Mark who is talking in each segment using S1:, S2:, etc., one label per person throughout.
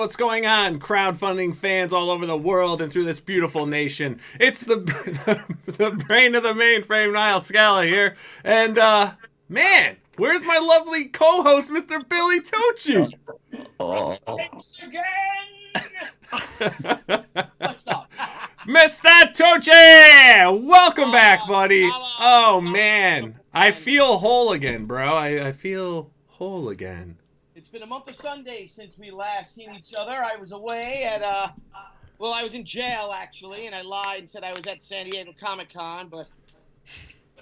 S1: what's going on, crowdfunding fans all over the world and through this beautiful nation? It's the the brain of the mainframe, Nile Scala here, and man, where's my lovely co-host, Mr. Billy Tucci?
S2: Oh,
S3: Thanks again. What's up?
S1: Mr. Tucci, welcome back, buddy.
S3: Scala.
S1: Oh man, I feel whole again, bro. I feel whole again.
S3: It's been a month of Sundays since we last seen each other. I was away at well, I was in jail actually, and I lied and said I was at San Diego Comic-Con, but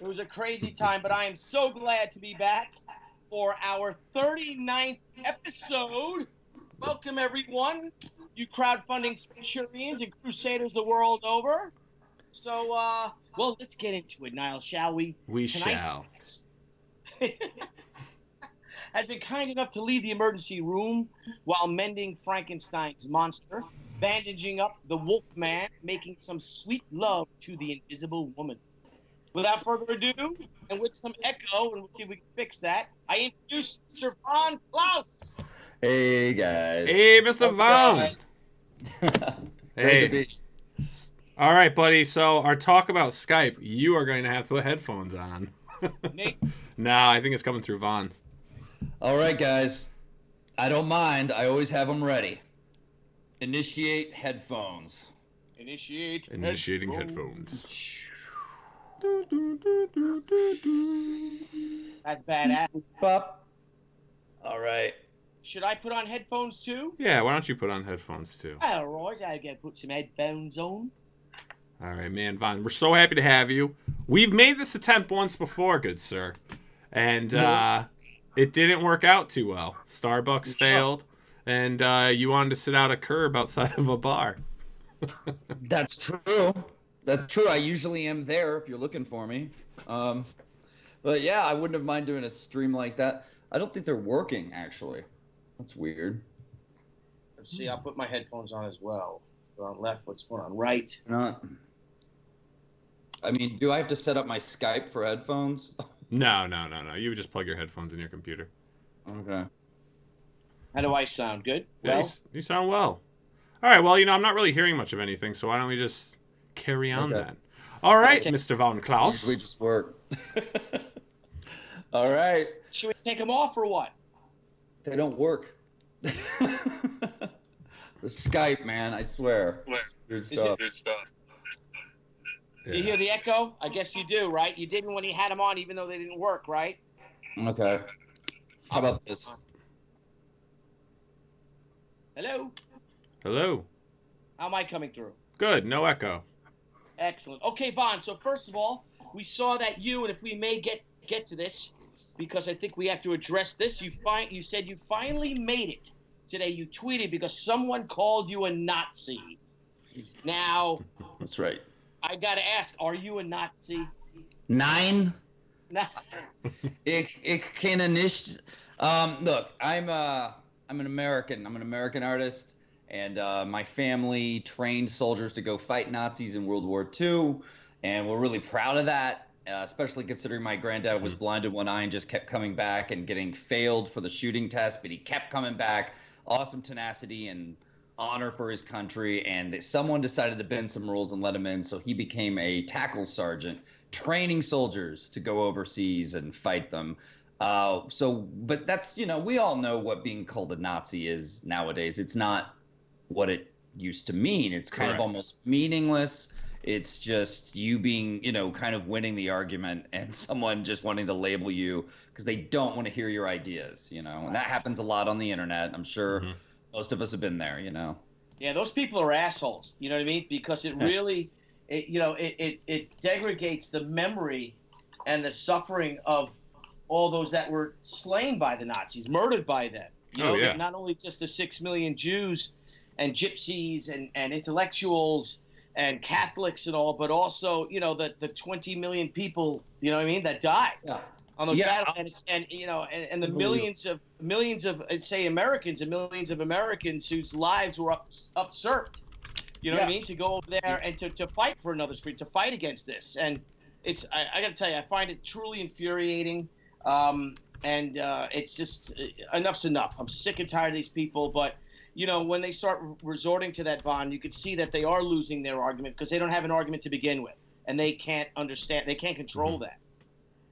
S3: it was a crazy time. But I am so glad to be back for our 39th episode. Welcome everyone, you crowdfunding centurions and crusaders the world over. So, well, let's get into it, Nile, shall we?
S1: We shall.
S3: Has been kind enough to leave the emergency room while mending Frankenstein's monster, bandaging up the wolf man, making some sweet love to the invisible woman. Without further ado, and with some echo, and we'll see if we can fix that, I introduce Mr. Von Klaus.
S2: hey guys.
S1: Hey, Mr.
S2: How's
S1: Vaughn.
S2: it going?
S1: Hey.
S2: Great to be.
S1: All right, buddy. So our talk about Skype, you are going to have to put headphones on.
S3: Me?
S1: No, I think it's coming through Vaughn's.
S2: All right, guys. I don't mind. I always have them ready. Initiate headphones.
S1: Initiating headphones.
S3: That's badass.
S2: Pop. All right.
S3: Should I put on headphones too?
S1: Yeah, why don't you put on headphones too?
S3: All right, I'll get put some headphones on.
S1: All right, man, Vaughn, we're so happy to have you. We've made this attempt once before, good sir, and it didn't work out too well. Starbucks failed, and you wanted to sit out a curb outside of a bar.
S2: That's true. That's true. I usually am there if you're looking for me. But yeah, I wouldn't have mind doing a stream like that. I don't think they're working, actually. That's weird.
S3: Let's see, I'll put my headphones on as well. They're on left, what's going on right?
S2: Not. I mean, do I have to set up my Skype for headphones?
S1: No. You would just plug your headphones in your computer.
S2: Okay.
S3: How do I sound? Good?
S1: Yeah,
S3: Well,
S1: you sound well. All right, well, I'm not really hearing much of anything, so why don't we just carry on
S2: Okay.
S1: then? All right,
S3: Okay.
S1: Mr. Von Klaus.
S2: We just work. All right.
S3: should we take them off or what?
S2: They don't work. The Skype, man, I swear. Weird stuff.
S3: Do you hear the echo? I guess you do, right? You didn't when you had them on, even though they didn't work, right?
S2: Okay. How about this?
S3: Hello?
S1: Hello.
S3: How am I coming through?
S1: Good, no echo.
S3: Excellent. Okay, Vaughn, so first of all, we saw that you, and if we may get to this, because I think we have to address this, you said you finally made it today. You tweeted because someone called you a Nazi. Now,
S2: That's right.
S3: I got to ask, are you a Nazi?
S2: 9.
S3: Nazi.
S2: Ich kenne nicht. Look, I'm an American. I'm an American artist, and my family trained soldiers to go fight Nazis in World War II, and we're really proud of that. Especially considering my granddad was blind in one eye and just kept coming back and getting failed for the shooting test, but he kept coming back. Awesome tenacity and honor for his country, and someone decided to bend some rules and let him in, so he became a tackle sergeant, training soldiers to go overseas and fight them. But that's, we all know what being called a Nazi is nowadays. It's not what it used to mean. It's kind of
S1: Correct.
S2: almost meaningless. It's just you being, kind of winning the argument and someone just wanting to label you because they don't want to hear your ideas, and that happens a lot on the internet. I'm sure most of us have been there,
S3: Yeah, those people are assholes. You know what I mean? Because it really, it degrades the memory and the suffering of all those that were slain by the Nazis, murdered by them. Not only just the 6 million Jews and gypsies and intellectuals and Catholics and all, but also, the 20 million people, that died on those battles, and the millions of say Americans and millions of Americans whose lives were usurped. You know what I mean? To go over there and to fight for another's freedom, to fight against this. And I got to tell you, I find it truly infuriating. And it's just enough's enough. I'm sick and tired of these people. But you know, when they start resorting to that bond, you could see that they are losing their argument because they don't have an argument to begin with, and they can't understand, they can't control that.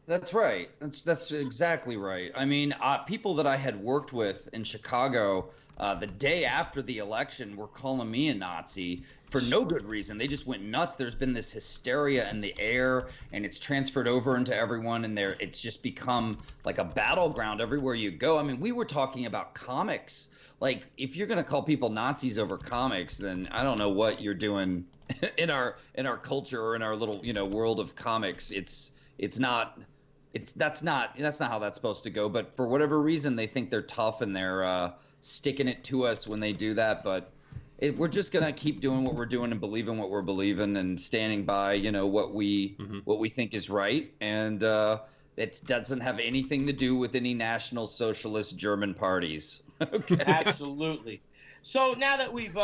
S2: That's right. That's exactly right. I mean, people that I had worked with in Chicago the day after the election were calling me a Nazi for no good reason. They just went nuts. There's been this hysteria in the air, and it's transferred over into everyone, and it's just become like a battleground everywhere you go. I mean, we were talking about comics. Like, if you're gonna call people Nazis over comics, then I don't know what you're doing in our culture or in our little, you know, world of comics. That's not how that's supposed to go. But for whatever reason, they think they're tough and they're sticking it to us when they do that. But we're just gonna keep doing what we're doing and believing what we're believing and standing by, you know, what we think is right. And it doesn't have anything to do with any National Socialist German parties. Okay.
S3: Absolutely. So now that we've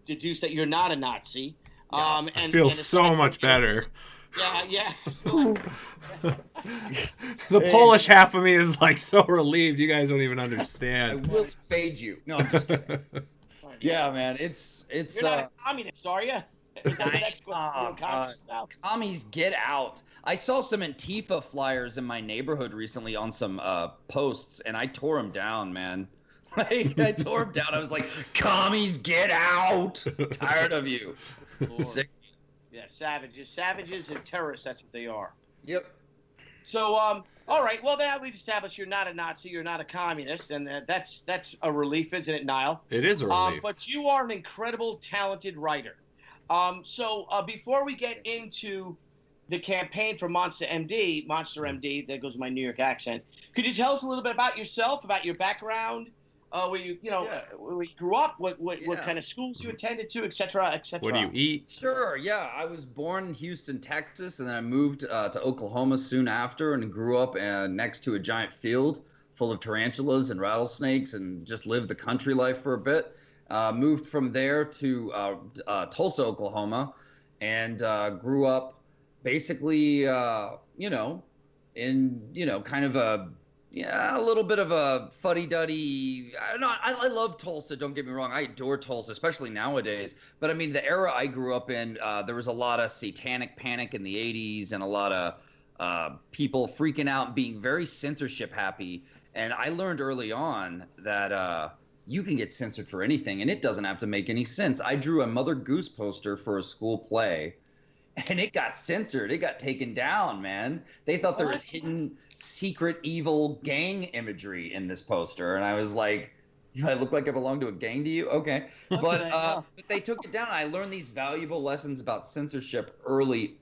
S3: deduced that you're not a Nazi,
S1: I feel so much better.
S3: Yeah.
S1: The Polish half of me is like so relieved. You guys don't even understand.
S2: I will fade you. No, I'm just kidding. Yeah, man, it's.
S3: You're not a communist, are you?
S2: Commies, get out! I saw some Antifa flyers in my neighborhood recently on some posts, and I tore them down, man. Like, I tore them down. I was like, "Commies, get out! Tired of you." Sick.
S3: Yeah, savages and terrorists. That's what they are.
S2: Yep.
S3: So, all right. Well, now we've established you're not a Nazi, you're not a communist, and that's a relief, isn't it, Nile?
S1: It is a relief.
S3: But you are an incredible, talented writer. So before we get into the campaign for Monster M.D, there goes my New York accent. Could you tell us a little bit about yourself, about your background, where you grew up, what kind of schools you attended to, et cetera, et cetera?
S1: What do you eat?
S2: Sure, yeah. I was born in Houston, Texas, and then I moved to Oklahoma soon after and grew up next to a giant field full of tarantulas and rattlesnakes and just lived the country life for a bit. Moved from there to Tulsa, Oklahoma, and grew up basically, in, kind of a little bit of a fuddy-duddy. I love Tulsa, don't get me wrong. I adore Tulsa, especially nowadays. But, I mean, the era I grew up in, there was a lot of satanic panic in the 80s and a lot of people freaking out and being very censorship happy. And I learned early on that you can get censored for anything, and it doesn't have to make any sense. I drew a Mother Goose poster for a school play, and it got censored. It got taken down, man. They thought there was hidden, secret, evil gang imagery in this poster, and I was like, I look like I belong to a gang to you? Okay. But they took it down. I learned these valuable lessons about censorship early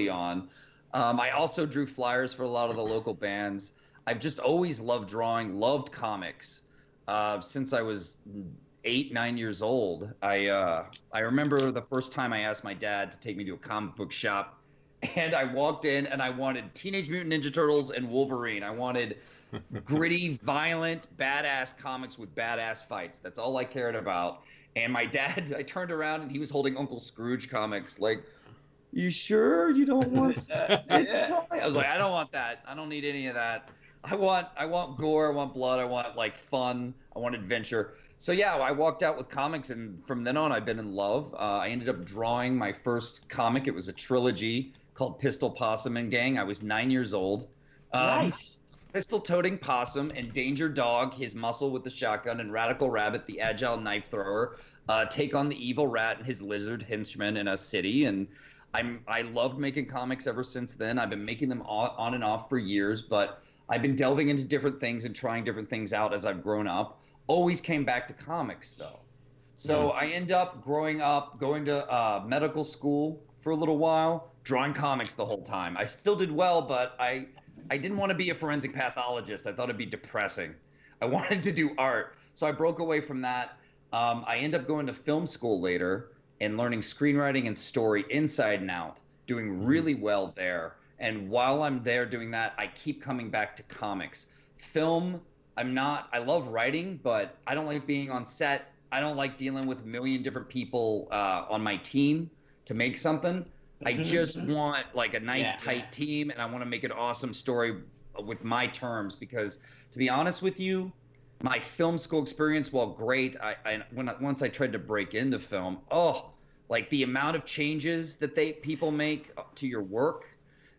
S2: on. I also drew flyers for a lot of the local bands. I've just always loved drawing, loved comics. Since I was 8-9 years old. I remember the first time I asked my dad to take me to a comic book shop, and I walked in and I wanted Teenage Mutant Ninja Turtles and Wolverine. I wanted gritty, violent, badass comics with badass fights. That's all I cared about. And my dad, I turned around and he was holding Uncle Scrooge comics. Like, you sure you don't want that? I was like, I don't want that. I don't need any of that. I want gore, I want blood, I want like fun, I want adventure. So yeah, I walked out with comics, and from then on I've been in love. I ended up drawing my first comic. It was a trilogy called Pistol Possum and Gang. I was 9 years old.
S3: Nice.
S2: Pistol-toting possum and Danger Dog, his muscle with the shotgun, and Radical Rabbit, the agile knife thrower, take on the evil rat and his lizard henchman in a city. And I loved making comics ever since then. I've been making them on and off for years, but I've been delving into different things and trying different things out as I've grown up. Always came back to comics, though. So I end up growing up, going to medical school for a little while, drawing comics the whole time. I still did well, but I didn't want to be a forensic pathologist. I thought it'd be depressing. I wanted to do art. So I broke away from that. I ended up going to film school later and learning screenwriting and story inside and out, doing really well there. And while I'm there doing that, I keep coming back to comics. Film, I love writing, but I don't like being on set. I don't like dealing with a million different people on my team to make something. I just want like a nice tight team, and I want to make an awesome story with my terms, because to be honest with you, My film school experience, while great, once I tried to break into film, like the amount of changes that people make to your work,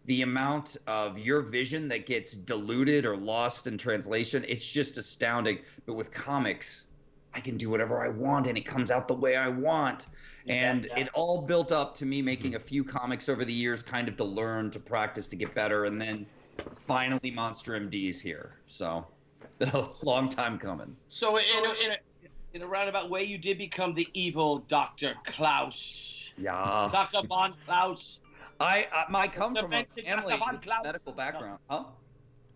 S2: the amount of your vision that gets diluted or lost in translation, it's just astounding. But with comics, I can do whatever I want and it comes out the way I want. And it all built up to me making a few comics over the years, kind of to learn, to practice, to get better. And then finally Monster M.D. is here. So it's been a long time coming.
S3: So in a roundabout way, you did become the evil Dr. Klaus.
S2: Yeah.
S3: Dr. Von Klaus.
S2: I come from a
S3: Demented
S2: family
S3: Dr. Von
S2: with
S3: Klaus.
S2: medical background. Huh?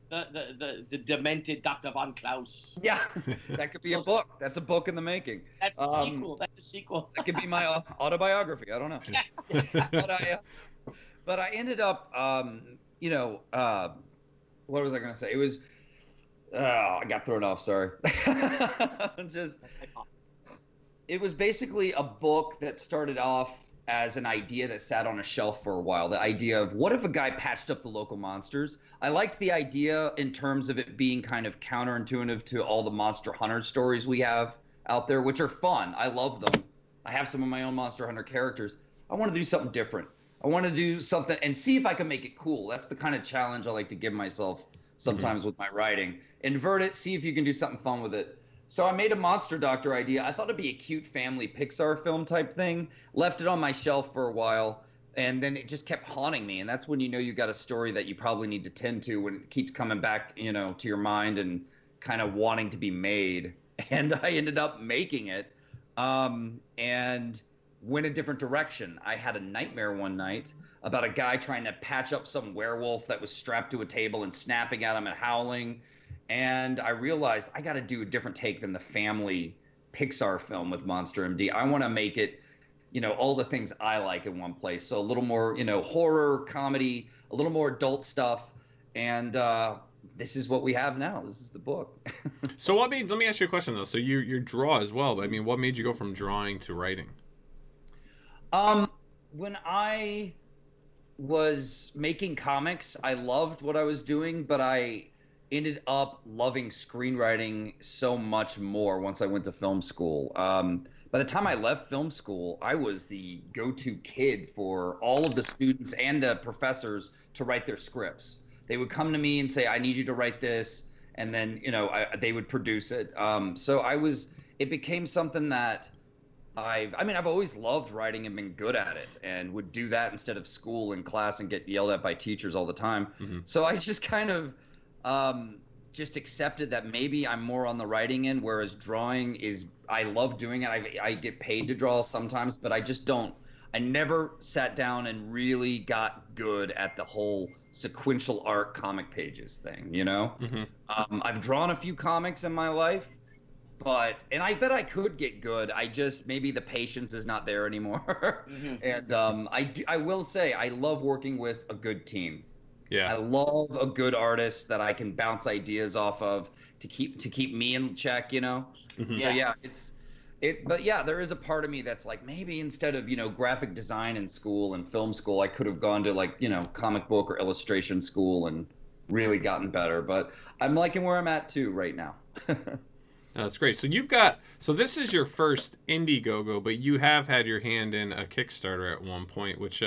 S3: The demented Dr. Von Klaus.
S2: Yeah, that could be a book. That's a book in the making.
S3: That's the sequel. That's the sequel.
S2: That could be my autobiography. I don't know. But I ended up, what was I going to say? It was, I got thrown off. Sorry. It was basically a book that started off as an idea that sat on a shelf for a while. The idea of, what if a guy patched up the local monsters? I liked the idea in terms of it being kind of counterintuitive to all the Monster Hunter stories we have out there, which are fun. I love them. I have some of my own Monster Hunter characters. I want to do something different. I want to do something and see if I can make it cool. That's the kind of challenge I like to give myself sometimes with my writing. Invert it, see if you can do something fun with it. So I made a Monster Doctor idea. I thought it'd be a cute family Pixar film type thing. Left it on my shelf for a while, and then it just kept haunting me. And that's when you know you got a story that you probably need to tend to when it keeps coming back, to your mind and kind of wanting to be made. And I ended up making it, and went a different direction. I had a nightmare one night about a guy trying to patch up some werewolf that was strapped to a table and snapping at him and howling. And I realized I got to do a different take than the family Pixar film with Monster M.D. I want to make it, all the things I like in one place. So a little more, horror, comedy, a little more adult stuff. And this is what we have now. This is the book.
S1: So let me ask you a question, though. So you draw as well. I mean, what made you go from drawing to writing?
S2: When I was making comics, I loved what I was doing, but I ended up loving screenwriting so much more once I went to film school. By the time I left film school, I was the go-to kid for all of the students and the professors to write their scripts. They would come to me and say, I need you to write this. And then, they would produce it. It became something that I've always loved writing and been good at it and would do that instead of school and class and get yelled at by teachers all the time. Mm-hmm. So I just kind of, just accepted that maybe I'm more on the writing end, whereas drawing is, I love doing it. I get paid to draw sometimes, but I never sat down and really got good at the whole sequential art comic pages thing, Mm-hmm. I've drawn a few comics in my life, and I bet I could get good. Maybe the patience is not there anymore. Mm-hmm. And I will say, I love working with a good team.
S1: Yeah,
S2: I love a good artist that I can bounce ideas off of to keep me in check, Mm-hmm. So yeah, but yeah, there is a part of me that's like, maybe instead of, graphic design in school and film school, I could have gone to comic book or illustration school and really gotten better. But I'm liking where I'm at too right now.
S1: That's great. So this is your first INDIEGOGO, but you have had your hand in a Kickstarter at one point, which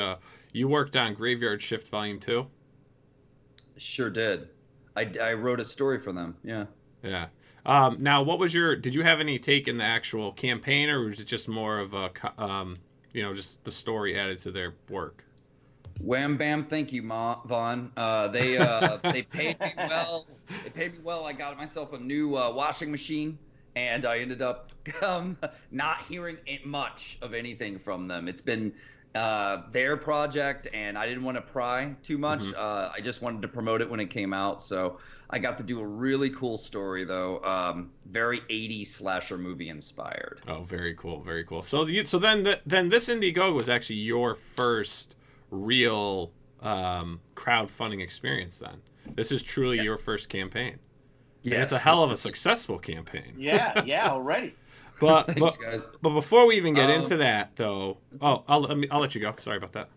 S1: you worked on Graveyard Shift Volume 2.
S2: Sure did. I wrote a story for them. Yeah.
S1: Yeah. Now, did you have any take in the actual campaign, or was it just more of a, just the story added to their work?
S2: Wham bam, thank you, Vaughn. They paid me well. They paid me well. I got myself a new washing machine, and I ended up not hearing much of anything from them. It's been their project, and I didn't want to pry too much. Mm-hmm. I just wanted to promote it when it came out. So I got to do a really cool story, though. Very 80s slasher movie inspired.
S1: Oh, very cool, very cool. So then this INDIEGOGO was actually your first real crowdfunding experience. Then this is truly your first campain. Yeah, it's a hell of a successful campaign.
S3: Yeah, already.
S1: But before we even get into that, though, I'll let you go. Sorry about that.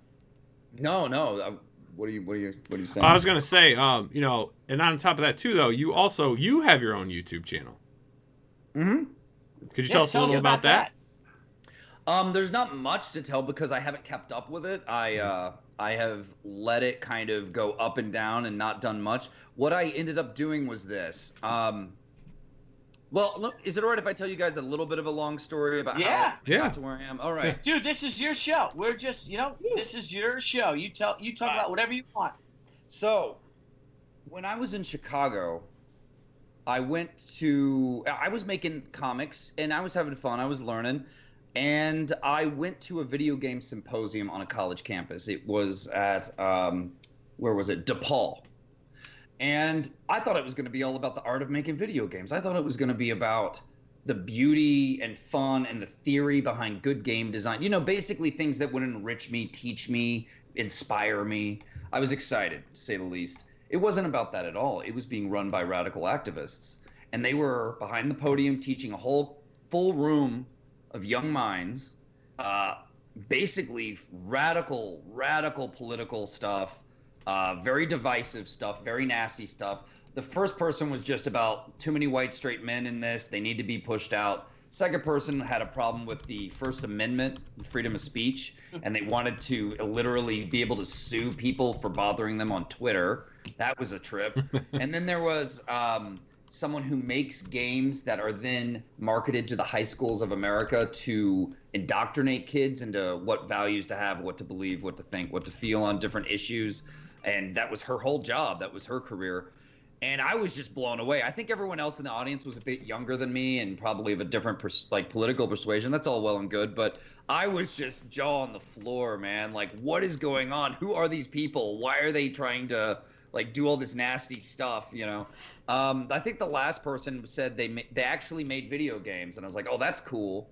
S2: No. What are you saying?
S1: I was gonna say, and on top of that too, though, you have your own YouTube channel.
S2: Mm-hmm.
S1: Could you tell us a little about that?
S2: There's not much to tell because I haven't kept up with it. I have let it kind of go up and down and not done much. What I ended up doing was this. Well, look, is it all right if I tell you guys a little bit of a long story about how I got to where I am? All right.
S3: Dude, this is your show. We're just, this is your show. You talk about whatever you want.
S2: So, when I was in Chicago, I was making comics and I was having fun. I was learning. And I went to a video game symposium on a college campus. It was at, where was it? DePaul. And I thought it was going to be all about the art of making video games. I thought it was going to be about the beauty and fun and the theory behind good game design. Basically things that would enrich me, teach me, inspire me. I was excited, to say the least. It wasn't about that at all. It was being run by radical activists. And they were behind the podium teaching a whole full room of young minds, basically radical political stuff, very divisive stuff, very nasty stuff. The first person was just about too many white straight men in this. They need to be pushed out. Second person had a problem with the First Amendment, freedom of speech, and they wanted to literally be able to sue people for bothering them on Twitter. That was a trip. And then there was someone who makes games that are then marketed to the high schools of America to indoctrinate kids into what values to have, what to believe, what to think, what to feel on different issues. And that was her whole job. That was her career. And I was just blown away. I think everyone else in the audience was a bit younger than me and probably of a different political persuasion. That's all well and good. But I was just jaw on the floor, man. Like, what is going on? Who are these people? Why are they trying to do all this nasty stuff, I think the last person said they actually made video games, and I was like, oh, that's cool.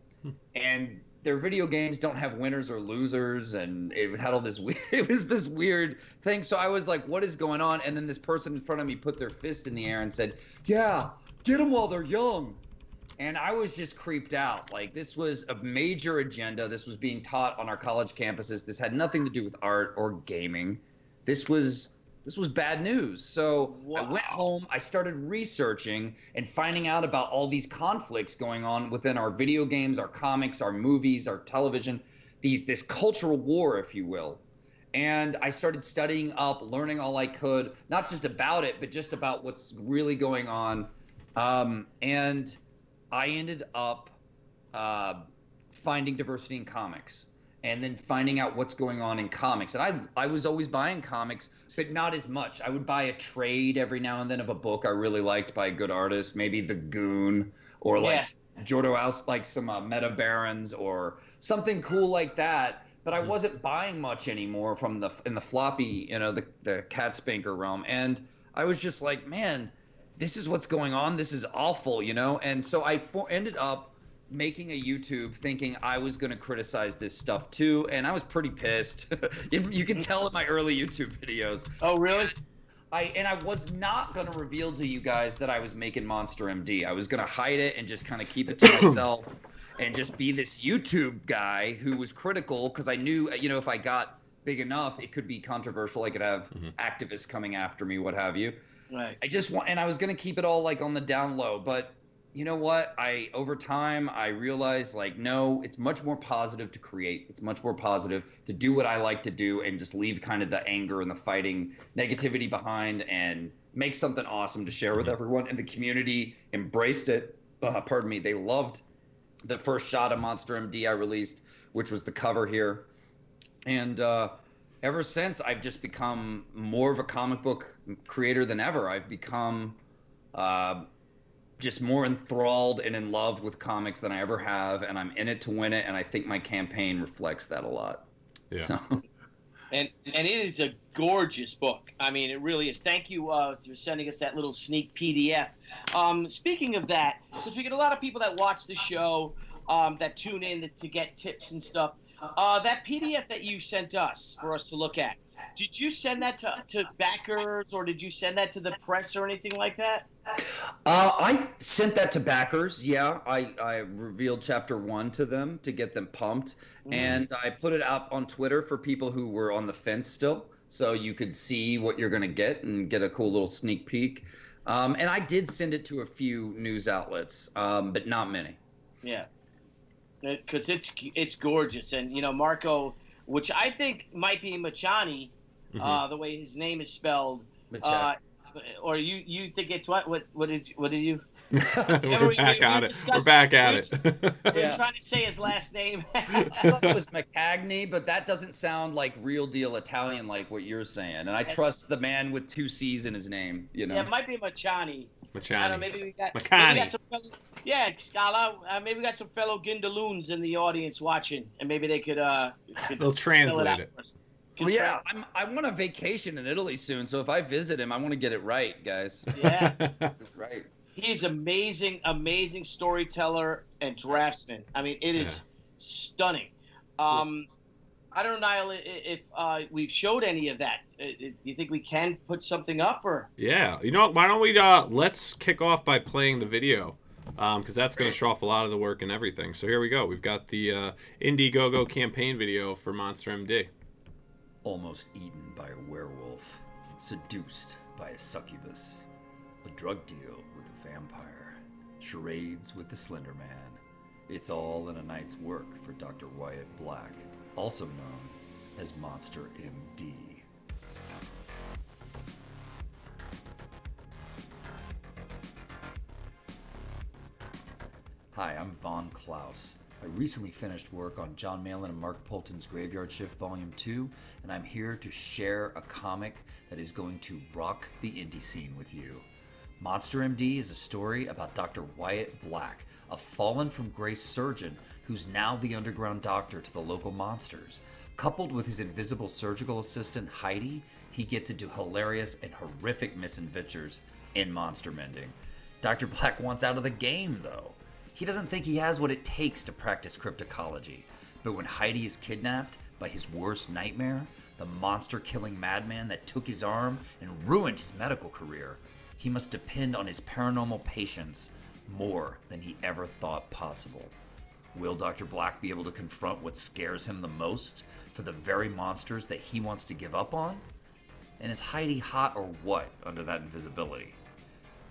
S2: And their video games don't have winners or losers, and it had all this it was this weird thing. So I was like, what is going on? And then this person in front of me put their fist in the air and said, yeah, get them while they're young. And I was just creeped out. Like, this was a major agenda. This was being taught on our college campuses. This had nothing to do with art or gaming. This was bad news. So I went home, I started researching and finding out about all these conflicts going on within our video games, our comics, our movies, our television, this cultural war, if you will. And I started studying up, learning all I could, not just about it, but just about what's really going on. And I ended up finding diversity in comics and then finding out what's going on in comics. And I was always buying comics, but not as much. I would buy a trade every now and then of a book I really liked by a good artist, maybe The Goon or Jordo House, like some Meta Barons or something cool like that. But I wasn't buying much anymore in the floppy, the cat spanker realm. And I was just like, man, this is what's going on. This is awful, And so I ended up making a YouTube thinking I was going to criticize this stuff too, and I was pretty pissed. You can tell in my early YouTube videos.
S3: Oh, really?
S2: I was not going to reveal to you guys that I was making Monster M.D. I was going to hide it and just kind of keep it to myself and just be this YouTube guy who was critical because I knew, if I got big enough, it could be controversial. I could have activists coming after me, what have you.
S3: Right.
S2: And I was going to keep it all on the down low, but you know what? Over time, I realized no, it's much more positive to create. It's much more positive to do what I like to do and just leave kind of the anger and the fighting negativity behind and make something awesome to share with everyone. And the community embraced it. Pardon me. They loved the first shot of Monster M.D. I released, which was the cover here. And ever since, I've just become more of a comic book creator than ever. I've become just more enthralled and in love with comics than I ever have, and I'm in it to win it, and I think my campaign reflects that a lot.
S1: Yeah.
S2: So.
S3: And it is a gorgeous book. I mean, it really is. Thank you for sending us that little sneak PDF. Speaking of that, since we get a lot of people that watch the show, that tune in to get tips and stuff, that PDF that you sent us for us to look at, did you send that to backers, or did you send that to the press or anything like that?
S2: I sent that to backers. Yeah, I revealed chapter 1 to them to get them pumped, and I put it out on Twitter for people who were on the fence still, so you could see what you're gonna get and get a cool little sneak peek. And I did send it to a few news outlets, but not many.
S3: Yeah, because it's gorgeous, and Marco, which I think might be Machani, the way his name is spelled. Or you think it's what did you?
S1: We're back at it. We're back at it.
S3: We're trying to say his last name.
S2: I thought it was McCagney, but that doesn't sound like real deal Italian like what you're saying. And I trust the man with 2 C's in his name.
S3: Yeah, it might be Machani.
S1: Machani.
S3: I don't know, maybe we got some Scala. Maybe we got some fellow Gindaloons in the audience watching, and maybe they could
S1: they'll translate it.
S2: Well, yeah, I want a vacation in Italy soon, so if I visit him, I want to get it right, guys.
S3: Yeah,
S2: that's right.
S3: He's amazing storyteller and draftsman. I mean, it is stunning. I don't know, Nile, if we've showed any of that. Do you think we can put something up, or?
S1: Yeah, you know what? Why don't we let's kick off by playing the video, because that's going to show off a lot of the work and everything. So here we go. We've got the INDIEGOGO campaign video for Monster M.D.
S4: Almost eaten by a werewolf, seduced by a succubus, a drug deal with a vampire, charades with the Slender Man. It's all in a night's work for Dr. Wyatt Black, also known as Monster M.D. Hi, I'm Von Klaus. I recently finished work on John Malin and Mark Polton's Graveyard Shift Volume 2, and I'm here to share a comic that is going to rock the indie scene with you. Monster M.D. is a story about Dr. Wyatt Black, a fallen from grace surgeon who's now the underground doctor to the local monsters. Coupled with his invisible surgical assistant Heidi, he gets into hilarious and horrific misadventures in monster mending. Dr. Black wants out of the game, though. He doesn't think he has what it takes to practice cryptoecology, but when Heidi is kidnapped by his worst nightmare, the monster-killing madman that took his arm and ruined his medical career, he must depend on his paranormal patience more than he ever thought possible. Will Dr. Black be able to confront what scares him the most for the very monsters that he wants to give up on? And is Heidi hot or what under that invisibility?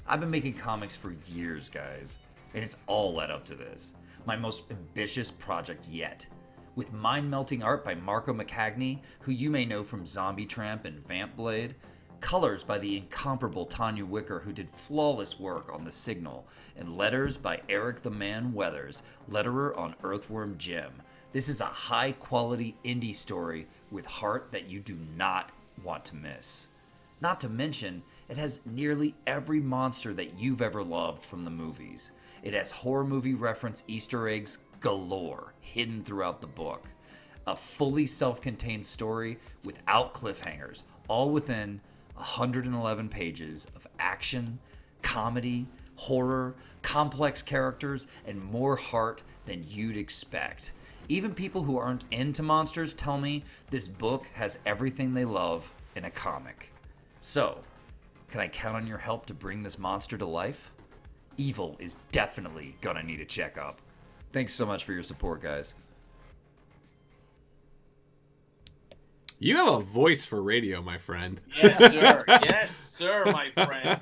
S4: I've been making comics for years, guys. And it's all led up to this. My most ambitious project yet. With mind-melting art by Marco McCagney, who you may know from Zombie Tramp and Vamp Blade. Colors by the incomparable Tanya Wicker, who did flawless work on The Signal. And letters by Eric the Man Weathers, letterer on Earthworm Jim. This is a high-quality indie story with heart that you do not want to miss. Not to mention, it has nearly every monster that you've ever loved from the movies. It has horror movie reference Easter eggs galore hidden throughout the book. A fully self-contained story without cliffhangers, all within 111 pages of action, comedy, horror, complex characters, and more heart than you'd expect. Even people who aren't into monsters tell me this book has everything they love in a comic. So, can I count on your help to bring this monster to life? Evil is definitely gonna need a checkup. Thanks so much for your support, guys.
S1: You have a voice for radio, my friend.
S3: Yes, sir. Yes, sir, my friend.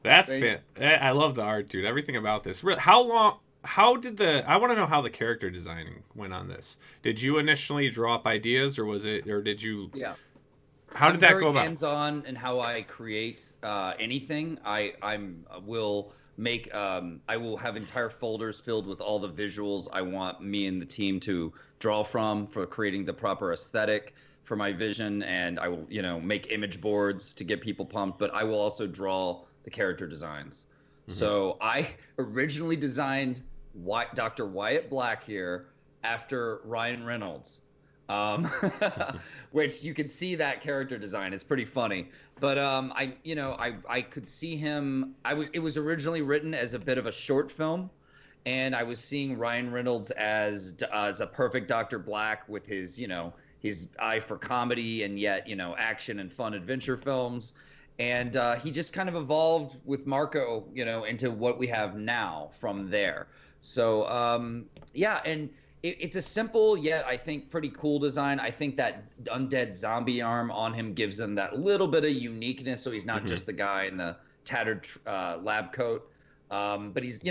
S1: That's I love the art, dude. Everything about this. I want to know how the character designing went on this. Did you initially draw up ideas, or did you?
S2: Yeah.
S1: How did that go about?
S2: I'm very hands-on in how I create anything. I will have entire folders filled with all the visuals I want me and the team to draw from for creating the proper aesthetic for my vision, and I will, make image boards to get people pumped, but I will also draw the character designs. Mm-hmm. So I originally designed Dr. Wyatt Black here after Ryan Reynolds. Which you can see that character design. It's pretty funny. But I could see him. It was originally written as a bit of a short film, and I was seeing Ryan Reynolds as a perfect Dr. Black with his eye for comedy and yet action and fun adventure films. And he just kind of evolved with Marco, into what we have now from there. So and it's a simple yet I think pretty cool design. I think that undead zombie arm on him gives him that little bit of uniqueness, so he's not just the guy in the tattered lab coat. But he's,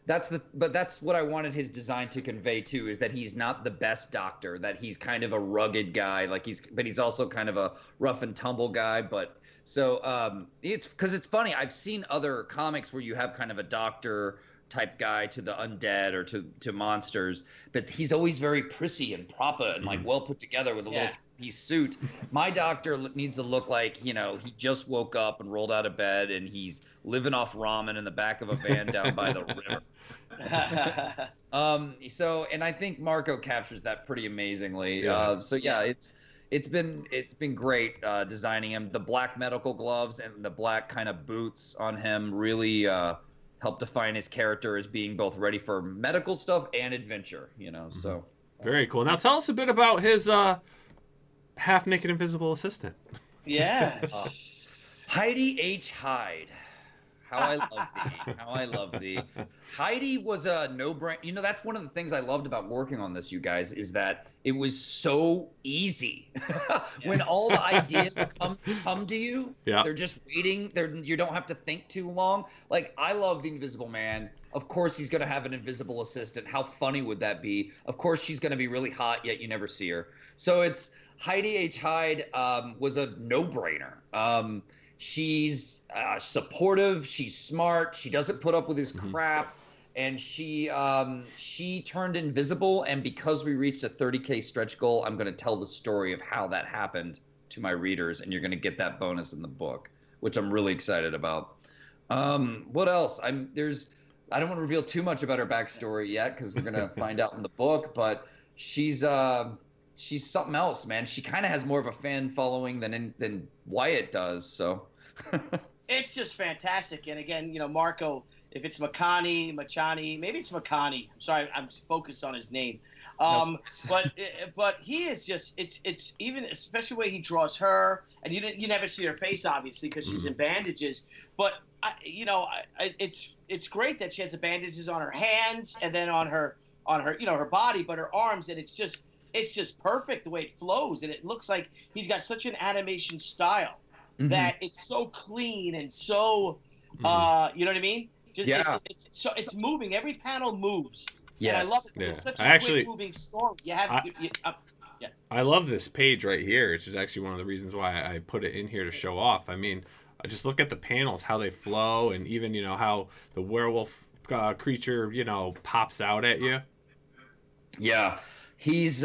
S2: that's what I wanted his design to convey too, is that he's not the best doctor, that he's kind of a rugged guy, but he's also kind of a rough and tumble guy. But so it's because it's funny. I've seen other comics where you have kind of a doctor type guy to the undead or to monsters, but he's always very prissy and proper and like well put together with a little piece suit. My doctor needs to look like, he just woke up and rolled out of bed and he's living off ramen in the back of a van down by the river. And I think Marco captures that pretty amazingly. It's been great designing him. The black medical gloves and the black kind of boots on him really help define his character as being both ready for medical stuff and adventure, so.
S1: Very cool. Now tell us a bit about his half-naked invisible assistant.
S3: Yes.
S2: Heidi H. Hyde. How I love thee. Heidi was a no-brainer. That's one of the things I loved about working on this, you guys, is that it was so easy. When all the ideas come to you, they're just waiting. You don't have to think too long. Like, I love the Invisible Man. Of course, he's going to have an invisible assistant. How funny would that be? Of course, she's going to be really hot, yet you never see her. So it's Heidi H. Hyde was a no-brainer. She's supportive. She's smart. She doesn't put up with his crap. And she turned invisible. And because we reached a 30K stretch goal, I'm going to tell the story of how that happened to my readers. And you're going to get that bonus in the book, which I'm really excited about. What else? I don't want to reveal too much about her backstory yet, because we're going to find out in the book. But she's something else, man. She kind of has more of a fan following than Wyatt does. So
S3: it's just fantastic. And again, Marco, if it's Machani, maybe it's Machani. I'm sorry, I'm focused on his name. But he is just it's even, especially the way he draws her, and you never see her face obviously because she's in bandages. But it's great that she has the bandages on her hands and then on her her body, but her arms, and it's just perfect the way it flows, and it looks like he's got such an animation style that it's so clean and so you know what I mean? It's moving. Every panel moves.
S2: Yes.
S3: And I love it.
S1: Yeah.
S3: It's such a quick moving story.
S1: I love this page right here, which is actually one of the reasons why I put it in here to show off. I mean, I just look at the panels, how they flow, and even how the werewolf creature pops out at you.
S2: Yeah. He's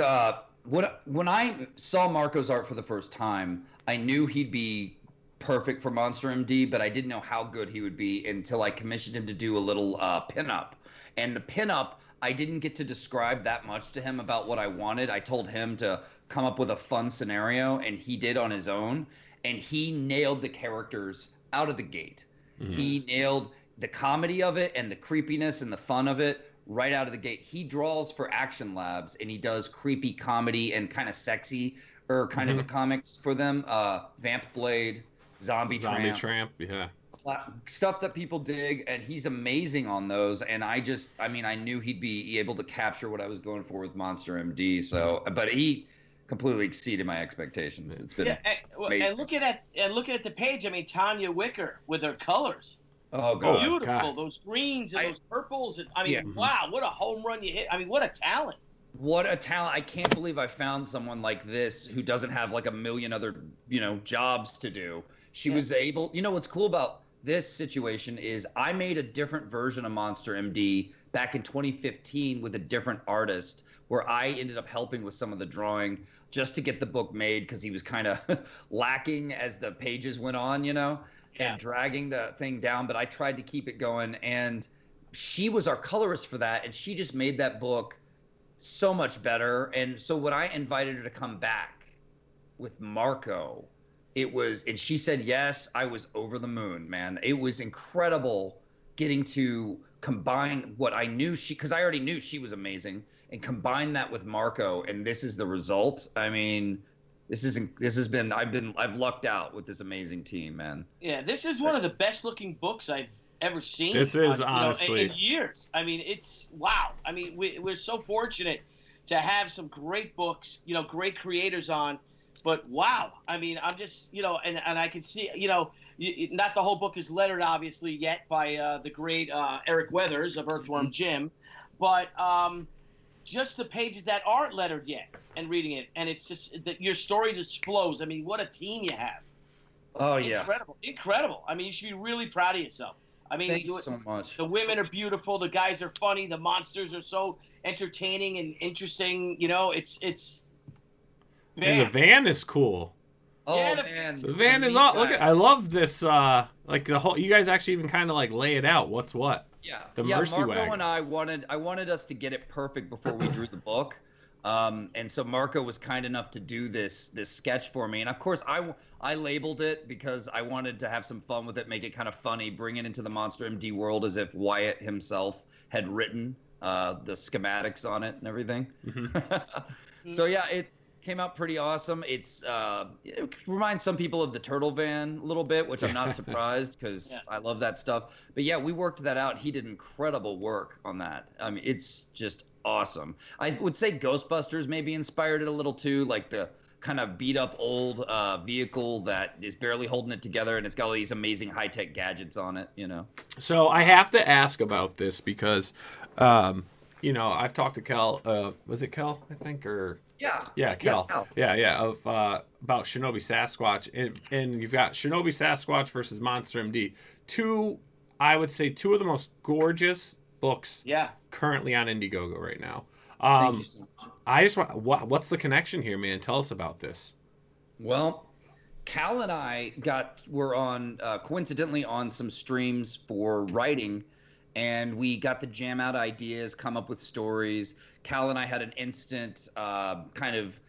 S2: when I saw Marco's art for the first time, I knew he'd be perfect for Monster M.D, but I didn't know how good he would be until I commissioned him to do a little pinup. And the pinup, I didn't get to describe that much to him about what I wanted. I told him to come up with a fun scenario, and he did on his own. And he nailed the characters out of the gate. He nailed the comedy of it and the creepiness and the fun of it right out of the gate. He draws for Action Labs, and he does creepy comedy and kind of sexy or kind of a comics for them. Vamp Blade, Zombie Tramp,
S1: yeah.
S2: Stuff that people dig, and he's amazing on those. And I knew he'd be able to capture what I was going for with Monster M.D. So, but he completely exceeded my expectations. It's been amazing.
S3: And looking at the page, I mean, Tanya Wicker with her colors.
S2: Oh, God.
S3: Beautiful.
S1: God.
S3: Those greens and those purples. And, wow, what a home run you hit. I mean, what a talent.
S2: What a talent. I can't believe I found someone like this who doesn't have like a million other, jobs to do. She was able, what's cool about this situation is I made a different version of Monster M.D back in 2015 with a different artist, where I ended up helping with some of the drawing just to get the book made, because he was kind of lacking as the pages went on, and dragging the thing down. But I tried to keep it going, and she was our colorist for that, and she just made that book so much better. And so when I invited her to come back with Marco, and she said yes, I was over the moon, man. It was incredible getting to combine what I knew because I already knew she was amazing, and combine that with Marco, and this is the result. I mean, I've lucked out with this amazing team, man.
S3: Yeah, this is one of the best looking books I've ever seen.
S1: This is honestly
S3: in years. I mean, it's wow. I mean, we're so fortunate to have some great books, great creators on, But wow, I mean, I'm just, and I can see, not the whole book is lettered, obviously, yet by the great Eric Weathers of Earthworm Jim, but just the pages that aren't lettered yet and reading it, and it's just that your story just flows. I mean, what a team you have.
S2: Oh, yeah.
S3: Incredible. I mean, you should be really proud of yourself. I mean,
S2: Thanks so much.
S3: The women are beautiful. The guys are funny. The monsters are so entertaining and interesting. It's.
S1: And the van is cool.
S2: Oh,
S3: Yeah,
S2: man.
S1: The van is all. Look, I love this. Like the whole. You guys actually even kind of like lay it out. What's what?
S2: Yeah.
S1: The Mercy
S2: Marco
S1: Wagon.
S2: and I wanted us to get it perfect before we drew the book. And so Marco was kind enough to do this sketch for me. And of course, I labeled it because I wanted to have some fun with it, make it kind of funny, bring it into the Monster M.D world as if Wyatt himself had written the schematics on it and everything. So yeah, it came out pretty awesome. It reminds some people of the Turtle Van a little bit, which I'm not surprised because I love that stuff. But yeah, we worked that out. He did incredible work on that. I mean, it's just awesome. I would say Ghostbusters maybe inspired it a little too, like the kind of beat up old vehicle that is barely holding it together, and it's got all these amazing high-tech gadgets on it,
S1: So I have to ask about this because, I've talked to Kel. Was it Kel? I think or. Yeah, Kel. Yeah, of about Shinobi Sasquatch, and you've got Shinobi Sasquatch versus Monster M.D. I would say two of the most gorgeous books currently on Indiegogo right now.
S2: Thank you so much.
S1: I just want what's the connection here, man? Tell us about this.
S2: Well, Cal and I were on coincidentally on some streams for writing, and we got to jam out ideas, come up with stories. Cal and I had an instant kind of,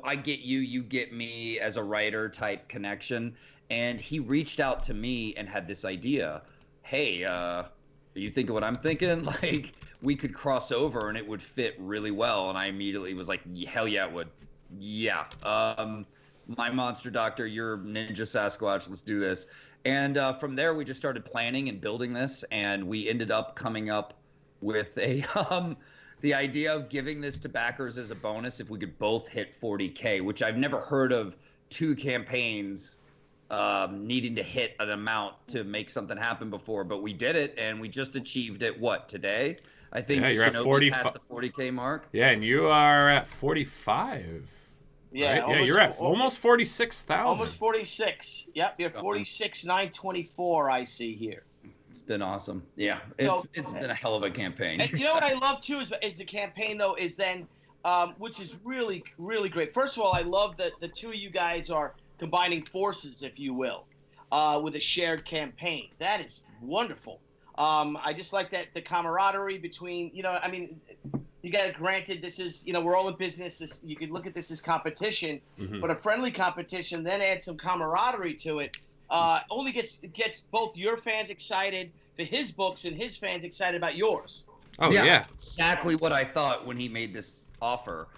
S2: I get you, you get me as a writer type connection. And he reached out to me and had this idea. Hey, are you thinking what I'm thinking? Like, we could cross over and it would fit really well. And I immediately was like, hell yeah, it would. Yeah. My monster doctor, you're Ninja Sasquatch. Let's do this. And from there, we just started planning and building this. And we ended up coming up with the idea of giving this to backers as a bonus if we could both hit 40K, which I've never heard of two campaigns needing to hit an amount to make something happen before, but we did it, and we just achieved it, today? I think
S1: you're at 40,
S2: passed the 40K mark.
S1: Yeah, and you are at 45.
S3: Yeah,
S1: right? You're at almost 46,000.
S3: Almost 46. Yep, you're 46,924, I see here.
S2: It's been awesome. Yeah, it's been a hell of a campaign.
S3: And you know what I love too is the campaign though is then, which is really really great. First of all, I love that the two of you guys are combining forces, if you will, with a shared campaign. That is wonderful. I just like that the camaraderie between I mean, you got it. Granted, this is we're all in business. You could look at this as competition, but a friendly competition. Then add some camaraderie to it. Only gets both your fans excited for his books and his fans excited about yours.
S1: Oh yeah.
S2: Exactly what I thought when he made this offer,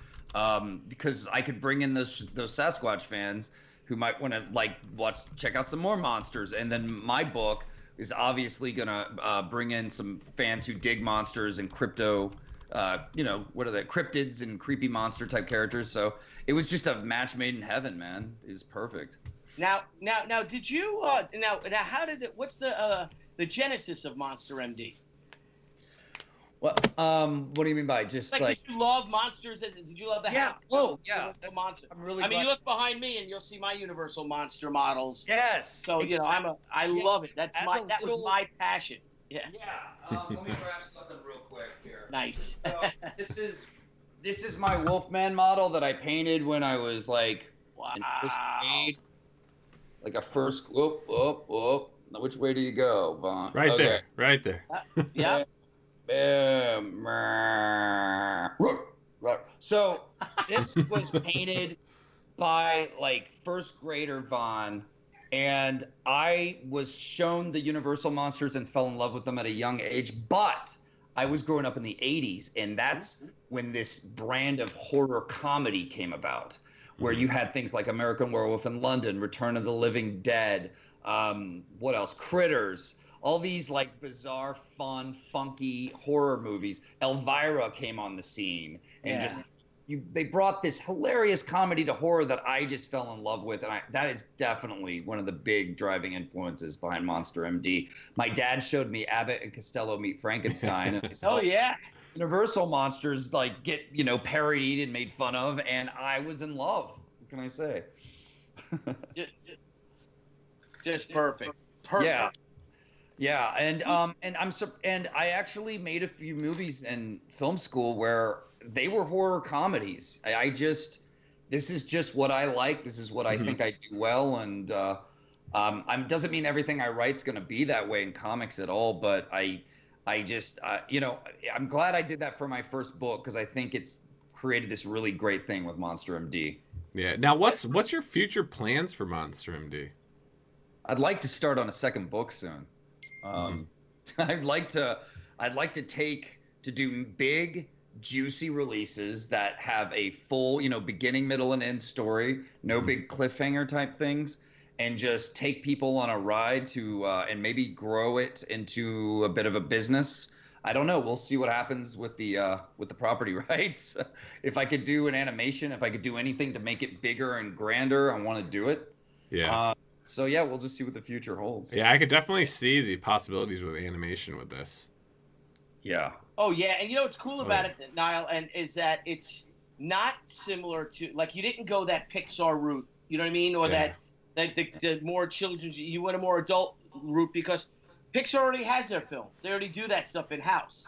S2: because I could bring in those Sasquatch fans who might want to check out some more monsters, and then my book is obviously gonna bring in some fans who dig monsters and crypto. What are they? Cryptids and creepy monster type characters. So it was just a match made in heaven, man. It was perfect.
S3: Now, did you now how did it? What's the genesis of Monster M.D?
S2: What do you mean by just like?
S3: Did you love monsters? Did you love the?
S2: Yeah. Oh, yeah.
S3: Monster.
S2: I'm really.
S3: I mean, you look behind me and you'll see my Universal Monster models.
S2: Yes.
S3: So I love it. That was my passion. Yeah.
S2: Yeah. Let me grab something real quick here.
S3: Nice.
S2: So, this is my Wolfman model that I painted when I was like in first grade. Like a first whoop. Which way do you go, Vaughn?
S1: Right there.
S3: Yeah.
S2: So this was painted by like first grader Vaughn, and I was shown the Universal monsters and fell in love with them at a young age. But I was growing up in the 80s, and that's when this brand of horror comedy came about, where you had things like American Werewolf in London, Return of the Living Dead, what else? Critters, all these like bizarre, fun, funky horror movies. Elvira came on the scene and just they brought this hilarious comedy to horror that I just fell in love with, and that is definitely one of the big driving influences behind Monster M.D. My dad showed me Abbott and Costello Meet Frankenstein, and I saw Universal monsters like get parodied and made fun of, and I was in love. What can I say?
S3: Just perfect.
S2: Yeah, and I actually made a few movies in film school where they were horror comedies. This is just what I like. This is what I think I do well, and doesn't mean everything I write's going to be that way in comics at all. But I'm glad I did that for my first book because I think it's created this really great thing with Monster M.D.
S1: Yeah. Now, what's your future plans for Monster M.D.?
S2: I'd like to start on a second book soon. I'd like to do big, juicy releases that have a full, beginning, middle, and end story, no big cliffhanger type things, and just take people on a ride to and maybe grow it into a bit of a business. I don't know. We'll see what happens with the property rights. If I could do an animation, if I could do anything to make it bigger and grander, I want to do it.
S1: Yeah.
S2: So yeah, we'll just see what the future holds.
S1: Yeah, I could definitely see the possibilities with animation with this.
S2: Yeah.
S3: Oh yeah, and what's cool about it, Nile, and is that it's not similar to, like, you didn't go that Pixar route, you know what I mean, or that the more children's. You went a more adult route because Pixar already has their films. They already do that stuff in house.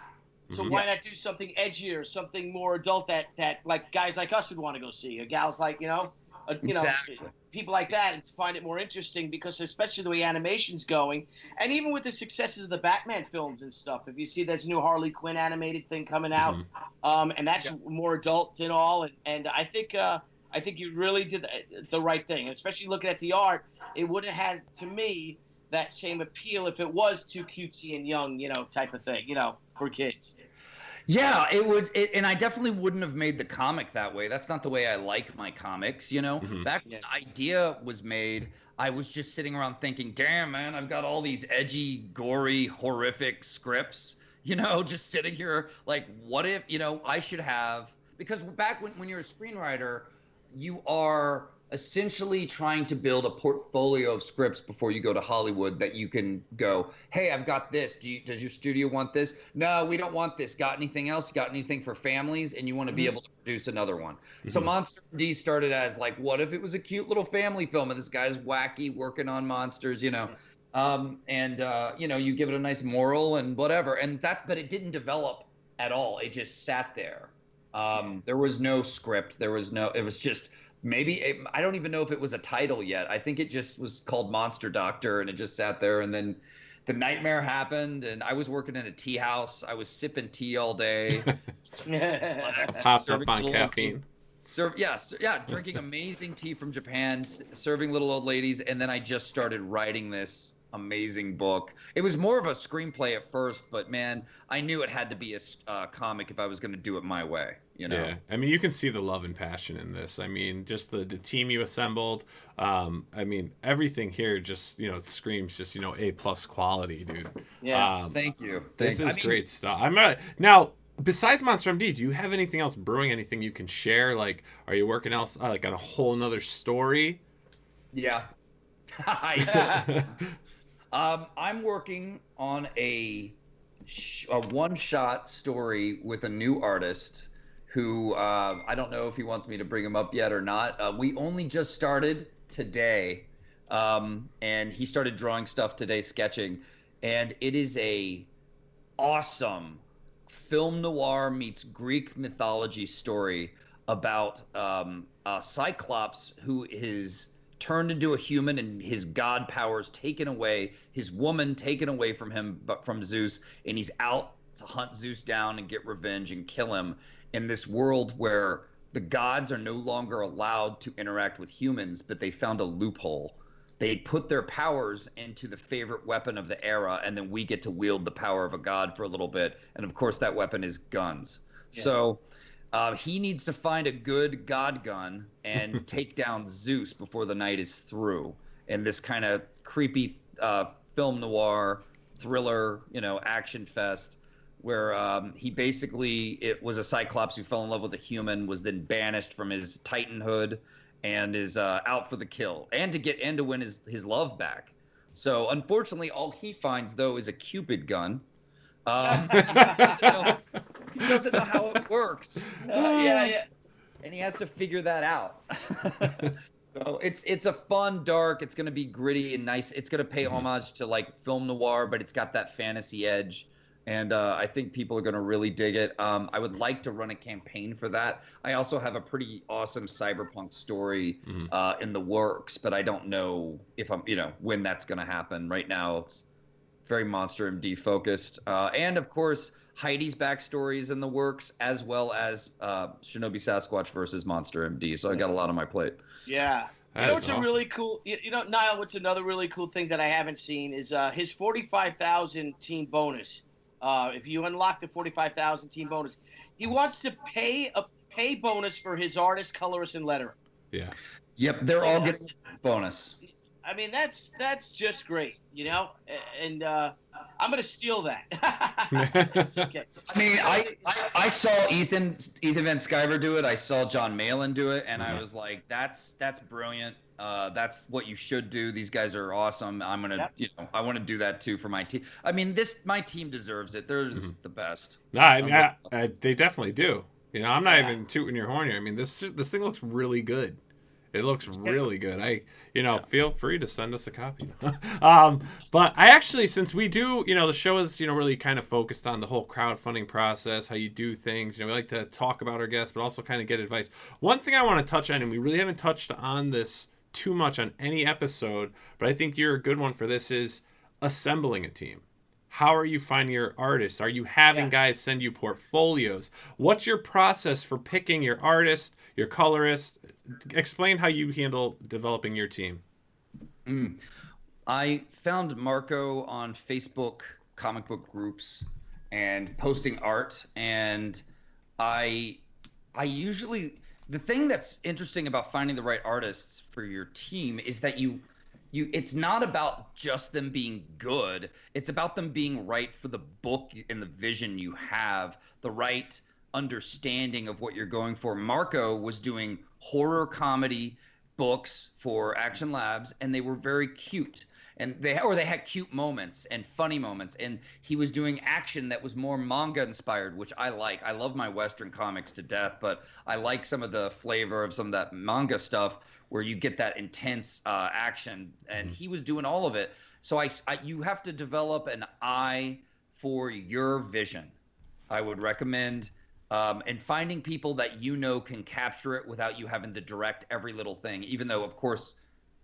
S3: So why not do something edgier, something more adult that like guys like us would want to go see, or gals like
S2: Exactly.
S3: people like that, and find it more interesting because especially the way animation's going, and even with the successes of the Batman films and stuff. If you see there's a new Harley Quinn animated thing coming out, and that's more adult and all, and I think you really did the right thing, and especially looking at the art, it wouldn't have had, to me, that same appeal if it was too cutesy and young, type of thing, for kids.
S2: Yeah, it would, and I definitely wouldn't have made the comic that way. That's not the way I like my comics, Back when the idea was made, I was just sitting around thinking, damn, man, I've got all these edgy, gory, horrific scripts, just sitting here like, what if, I should have, because back when you're a screenwriter, you are essentially trying to build a portfolio of scripts before you go to Hollywood that you can go, hey, I've got this. Does your studio want this? No, we don't want this. Got anything else? Got anything for families? And you want to be able to produce another one. So Monster D started as like, what if it was a cute little family film and this guy's wacky working on monsters, you give it a nice moral and whatever. But it didn't develop at all. It just sat there. There was no script. It was just, I don't even know if it was a title yet. I think it just was called Monster Doctor, and it just sat there. And then the nightmare happened, and I was working in a tea house. I was sipping tea all day.
S1: Hopped up on caffeine.
S2: Drinking amazing tea from Japan, serving little old ladies, and then I just started writing this amazing book. It was more of a screenplay at first, but man, I knew it had to be a comic if I was going to do it my way.
S1: Yeah, I mean, you can see the love and passion in this. I mean, just the team you assembled. I mean, everything here just screams just A+ quality, dude.
S3: Yeah,
S2: thank you.
S1: This is great stuff. Now. Besides Monster M.D, do you have anything else brewing? Anything you can share? Like, are you working else like on a whole nother story?
S2: Yeah. I'm working on a one-shot story with a new artist who I don't know if he wants me to bring him up yet or not. We only just started today, and he started drawing stuff today, sketching, and it is a awesome film noir meets Greek mythology story about a Cyclops who is turned into a human and his god powers taken away, his woman taken away from him, but from Zeus, and he's out to hunt Zeus down and get revenge and kill him in this world where the gods are no longer allowed to interact with humans, but they found a loophole. They put their powers into the favorite weapon of the era, and then we get to wield the power of a god for a little bit. And of course, that weapon is guns. Yeah. So he needs to find a good god gun and take down Zeus before the night is through. And this kind of creepy film noir thriller, action fest. where he basically, it was a Cyclops who fell in love with a human, was then banished from his Titanhood, and is out for the kill, and to win his love back. So unfortunately, all he finds though is a Cupid gun. He doesn't know how it works.
S3: Yeah.
S2: And he has to figure that out. So it's a fun, dark. It's gonna be gritty and nice. It's gonna pay homage to like film noir, but it's got that fantasy edge. And I think people are gonna really dig it. I would like to run a campaign for that. I also have a pretty awesome cyberpunk story in the works, but I don't know if when that's gonna happen. Right now, it's very Monster M.D. focused, and of course Heidi's backstory is in the works, as well as Shinobi Sasquatch versus Monster M.D. So I got a lot on my plate.
S3: Yeah.
S1: That
S3: You know
S1: is
S3: what's
S1: awesome.
S3: a really cool, Nile, what's another really cool thing that I haven't seen is his 45,000 team bonus. If you unlock the 45,000 team bonus, he wants to pay a pay bonus for his artist, colorist, and letterer.
S1: Yeah.
S2: Yep, they're all getting a bonus.
S3: I mean, that's just great, and I'm gonna steal that. It's okay.
S2: I mean, I saw Ethan Van Sciver do it. I saw John Malin do it, and I was like, that's brilliant. That's what you should do. These guys are awesome. I'm gonna, I want to do that too for my team. I mean, my team deserves it. They're the best.
S1: No, I mean, they definitely do. I'm not even tooting your horn here. I mean, this thing looks really good. It looks really good. Feel free to send us a copy. But I actually, since we do, the show is, really kind of focused on the whole crowdfunding process, how you do things. We like to talk about our guests, but also kind of get advice. One thing I want to touch on, and we really haven't touched on this too much on any episode, but I think you're a good one for this, is assembling a team. How are you finding your artists? Are you having guys send you portfolios? What's your process for picking your artist, your colorist? Explain how you handle developing your team.
S2: I found Marco on Facebook comic book groups and posting art, and I usually, the thing that's interesting about finding the right artists for your team is that it's not about just them being good. It's about them being right for the book and the vision you have, the right understanding of what you're going for. Marco was doing horror comedy books for Action Labs, and they were very cute. And they had cute moments and funny moments. And he was doing action that was more manga inspired, which I like. I love my Western comics to death, but I like some of the flavor of some of that manga stuff where you get that intense action. And he was doing all of it. So you have to develop an eye for your vision. I would recommend and finding people that can capture it without you having to direct every little thing, even though, of course,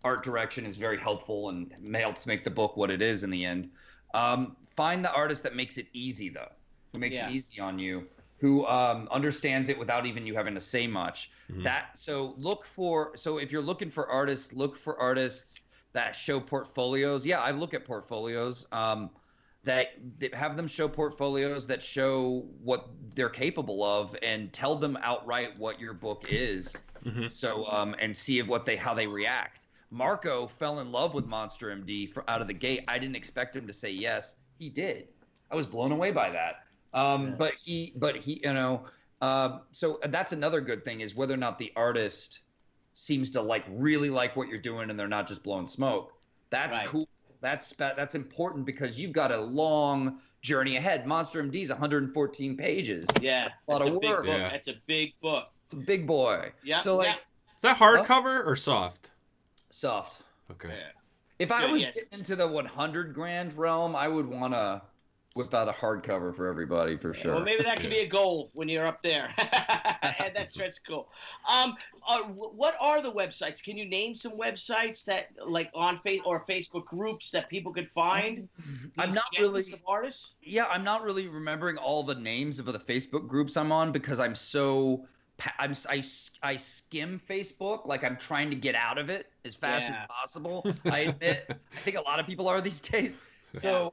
S2: art direction is very helpful and helps make the book what it is in the end. Find the artist that makes it easy, though, who makes it easy on you, who understands it without even you having to say much. So if you're looking for artists, look for artists that show portfolios. Yeah, I look at portfolios. That have them show portfolios that show what they're capable of, and tell them outright what your book is. So and see how they react. Marco fell in love with Monster M.D. out of the gate. I didn't expect him to say yes. He did. I was blown away by that. But he, so that's another good thing, is whether or not the artist seems to really like what you're doing and they're not just blowing smoke. That's cool. That's important, because you've got a long journey ahead. Monster M.D. is 114 pages.
S3: Yeah,
S2: that's a lot of
S3: big
S2: work.
S3: book. Yeah. That's a big book.
S2: It's a big boy.
S3: Yeah.
S2: So
S1: is that hardcover or soft?
S2: Soft.
S1: Okay.
S3: Yeah.
S2: If I was getting into the 100 grand realm, I would want to whip out a hardcover for everybody for sure.
S3: Well, maybe that could be a goal when you're up there. And that's cool. What are the websites? Can you name some websites that on Facebook groups that people could find?
S2: I'm not really
S3: of artists.
S2: Yeah, I'm not really remembering all the names of the Facebook groups I'm on, because I skim Facebook. I'm trying to get out of it as fast as possible. I admit, I think a lot of people are these days. So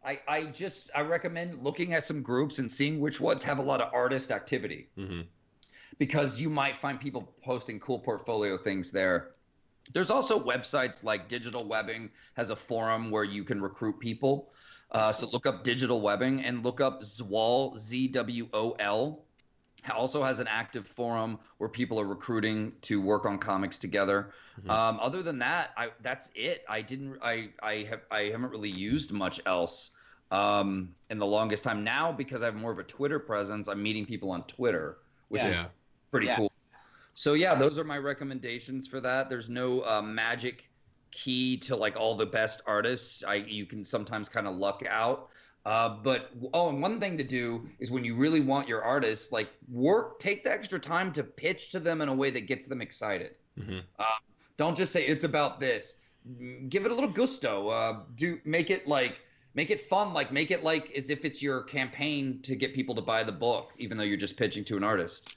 S2: I recommend looking at some groups and seeing which ones have a lot of artist activity, because you might find people posting cool portfolio things there. There's also websites like Digital Webbing has a forum where you can recruit people. So look up digital webbing and look up Zwol, ZWOL. Also has an active forum where people are recruiting to work on comics together. Other than that, that's it. I haven't really used much else in the longest time. Now, because I have more of a Twitter presence, I'm meeting people on Twitter, which is pretty cool. So yeah, those are my recommendations for that. There's no magic key to like all the best artists. You can sometimes kind of luck out. And one thing to do is when you really want your artists, like take the extra time to pitch to them in a way that gets them excited. Don't just say it's about this. Give it a little gusto. Make it fun. Like make it like as if it's your campaign to get people to buy the book, even though you're just pitching to an artist.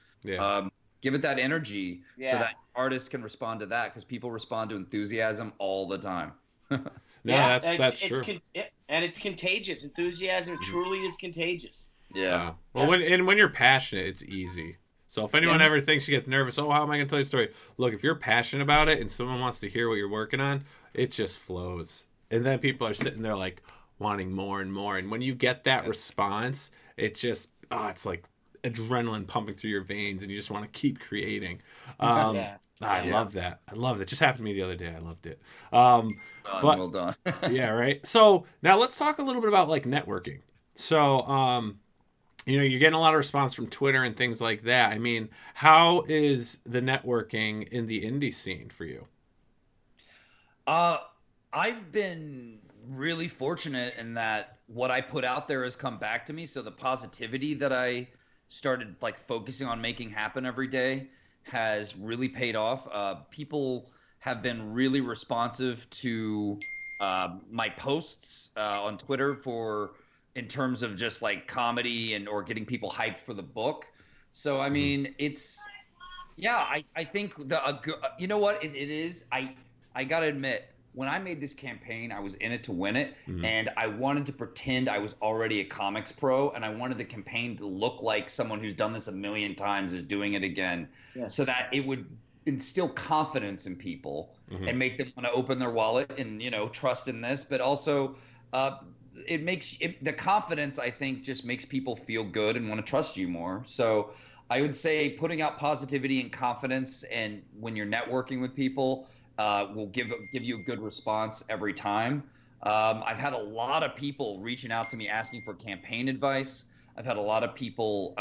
S2: Give it that energy so that artists can respond to that, because people respond to enthusiasm all the time.
S1: That's true.
S3: And it's contagious. Enthusiasm truly is contagious.
S1: Well, when you're passionate, it's easy. So if anyone ever thinks you get nervous, how am I going to tell you a story? Look, if you're passionate about it and someone wants to hear what you're working on, it just flows. And then people are sitting there like wanting more and more. And when you get that response, it just, it's like adrenaline pumping through your veins and you just want to keep creating. I love that. It just happened to me the other day. I loved it.
S2: Well done.
S1: Yeah, right. So now let's talk a little bit about like networking. So, you're getting a lot of response from Twitter and things like that. I mean, how is the networking in the indie scene for you?
S2: I've been really fortunate in that what I put out there has come back to me. So the positivity that I started like focusing on making happen every day has really paid off. People have been really responsive to my posts on Twitter in terms of just like comedy or getting people hyped for the book. So I mean, I think you know what it is. I gotta admit, when I made this campaign, I was in it to win it, and I wanted to pretend I was already a comics pro, and I wanted the campaign to look like someone who's done this a million times is doing it again, so that it would instill confidence in people and make them want to open their wallet and trust in this. But also, the confidence, I think, just makes people feel good and want to trust you more. So I would say putting out positivity and confidence, and when you're networking with people, will give you a good response every time. I've had a lot of people reaching out to me asking for campaign advice. I've had a lot of people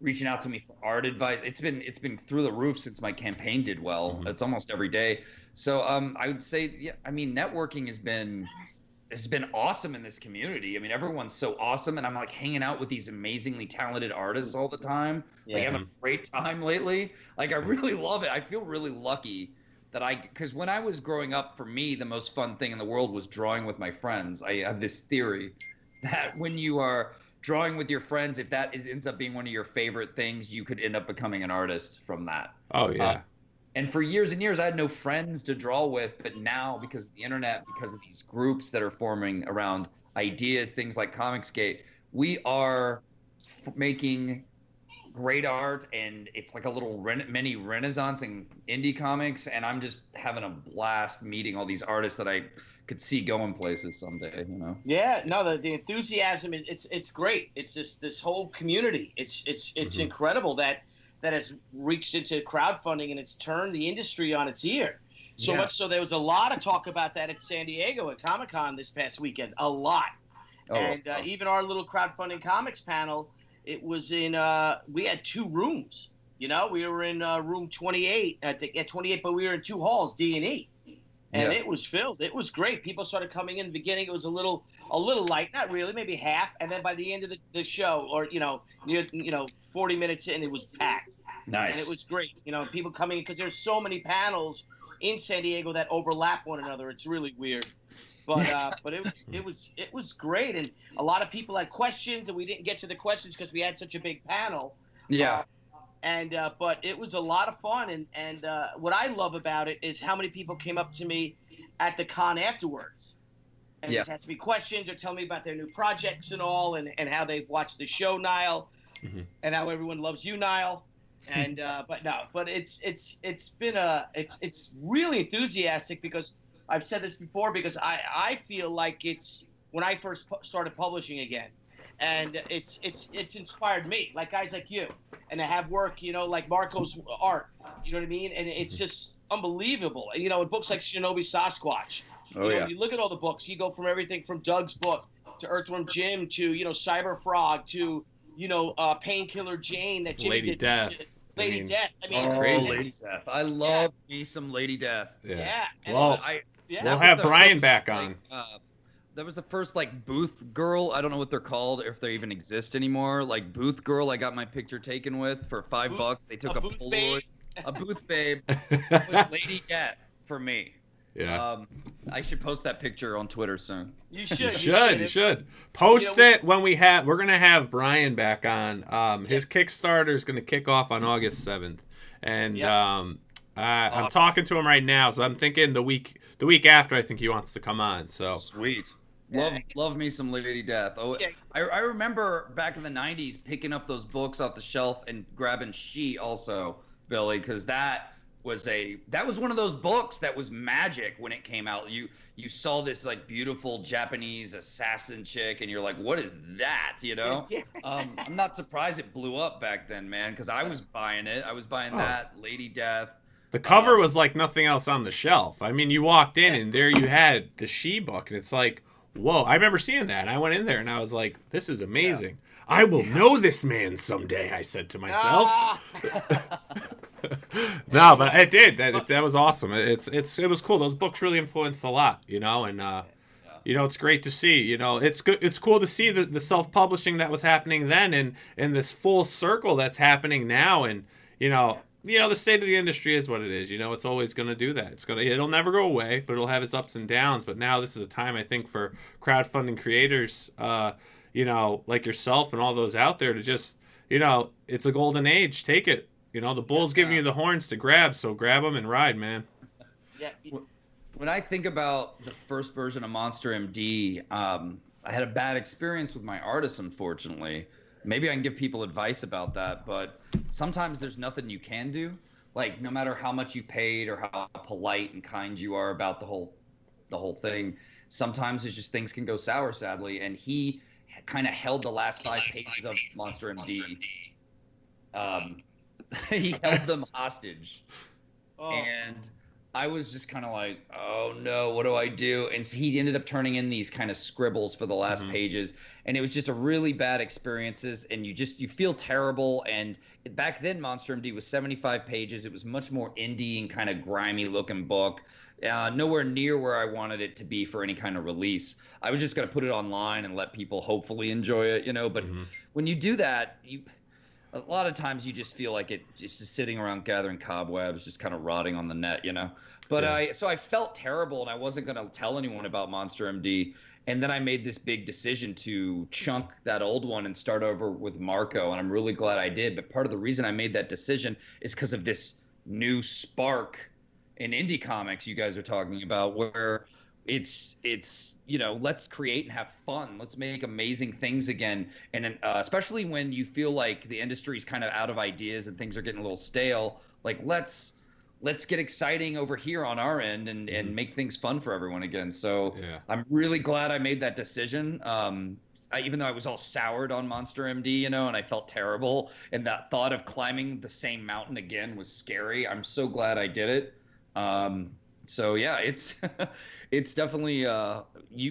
S2: reaching out to me for art advice. It's been through the roof since my campaign did well. It's almost every day. So I would say, networking has been awesome in this community. I mean, everyone's so awesome, and I'm like hanging out with these amazingly talented artists all the time. Like, having a great time lately. Like, I really love it. I feel really lucky because when I was growing up, for me, the most fun thing in the world was drawing with my friends. I have this theory that when you are drawing with your friends, if that ends up being one of your favorite things, you could end up becoming an artist from that.
S1: Oh, yeah.
S2: And for years and years, I had no friends to draw with. But now, because of the internet, because of these groups that are forming around ideas, things like Comicsgate, we are making great art, and it's like a little mini renaissance in indie comics. And I'm just having a blast meeting all these artists that I could see going places someday.
S3: Yeah, no, the enthusiasm, it's great. It's just this whole community. It's incredible that has reached into crowdfunding, and it's turned the industry on its ear. So much so there was a lot of talk about that at San Diego at Comic-Con this past weekend. A lot. Even our little crowdfunding comics panel, it was in we had 2 rooms. We were in room 28 at 28, but we were in 2 halls, D&E. And it was filled. It was great. People started coming in the beginning. It was a little light, not really, maybe half. And then by the end of the show, or 40 minutes in, it was packed.
S2: Nice.
S3: And it was great. People coming in, because there's so many panels in San Diego that overlap one another. It's really weird. But it was great, and a lot of people had questions, and we didn't get to the questions because we had such a big panel.
S2: Yeah.
S3: But it was a lot of fun, and what I love about it is how many people came up to me at the con afterwards and just asked me questions or tell me about their new projects and all, and how they've watched the show, Nile, and how everyone loves you, Nile. And but it's really enthusiastic, because I've said this before, because I feel like it's when I first started publishing again, and it's inspired me, like guys like you, and to have work, like Marco's art, you know what I mean, and it's just unbelievable. And in books like Shinobi Sasquatch, you look at all the books, you go from everything from Doug's book to Earthworm Jim to Cyber Frog to Painkiller Jane that Jimmy
S1: Lady
S3: did
S1: Death.
S3: to Lady Death. I mean,
S1: it's crazy.
S2: Lady Death. I love me some Lady Death.
S3: Yeah. And
S1: Well, we'll have Brian back on.
S2: That was the first booth girl. I don't know what they're called, if they even exist anymore. Like booth girl, I got my picture taken with for $5. They took a Polaroid, a booth babe. That was Lady Death for me.
S1: Yeah.
S2: I should post that picture on Twitter soon.
S3: You should.
S1: You should. Post it when we're gonna have Brian back on. His Kickstarter is gonna kick off on August 7th, and I'm talking to him right now, so I'm thinking the week after I think he wants to come on. So
S2: sweet. Love me some Lady Death. I remember back in the 90s picking up those books off the shelf and grabbing She also, Billy, because that was one of those books that was magic when it came out. You saw this beautiful Japanese assassin chick, and you're like, what is that? I'm not surprised it blew up back then, man, because I was buying it. I was buying that Lady Death.
S1: The cover was like nothing else on the shelf. I mean, you walked in and there you had the She book, and it's like, whoa! I remember seeing that, and I went in there and I was like, this is amazing. Yeah. I will know this man someday, I said to myself. No, but it did. That was awesome. It was cool. Those books really influenced a lot, and it's great to see. It's good. It's cool to see the self-publishing that was happening then, and this full circle that's happening now, and the state of the industry is what it is. It's always going to do that. It'll never go away, but it'll have its ups and downs. But now this is a time, I think, for crowdfunding creators, like yourself and all those out there to just, it's a golden age. Take it. The bull's giving you the horns to grab, so grab them and ride, man.
S3: Yeah.
S2: When I think about the first version of Monster M.D, I had a bad experience with my artist, unfortunately. Maybe I can give people advice about that, but sometimes there's nothing you can do. Like, no matter how much you paid or how polite and kind you are about the whole thing, sometimes it's just things can go sour, sadly. And he kind of held the last 5 pages of Monster M.D. He held them hostage. And I was just kind of like, oh no, what do I do? And he ended up turning in these kind of scribbles for the last pages, and it was just a really bad experiences, and you feel terrible. And back then Monster M.D was 75 pages. It was much more indie and kind of grimy looking book. Nowhere near where I wanted it to be for any kind of release. I was just going to put it online and let people hopefully enjoy it, but when you do that, a lot of times you just feel like it's just sitting around gathering cobwebs, just kind of rotting on the net, But I felt terrible, and I wasn't going to tell anyone about Monster M.D. And then I made this big decision to chunk that old one and start over with Marco, and I'm really glad I did. But part of the reason I made that decision is because of this new spark in indie comics you guys are talking about, where it's let's create and have fun. Let's make amazing things again. And especially when you feel like the industry's kind of out of ideas and things are getting a little stale, like let's get exciting over here on our end and make things fun for everyone again. So I'm really glad I made that decision. Even though I was all soured on Monster M.D, and I felt terrible, and that thought of climbing the same mountain again was scary. I'm so glad I did it. So yeah, it's definitely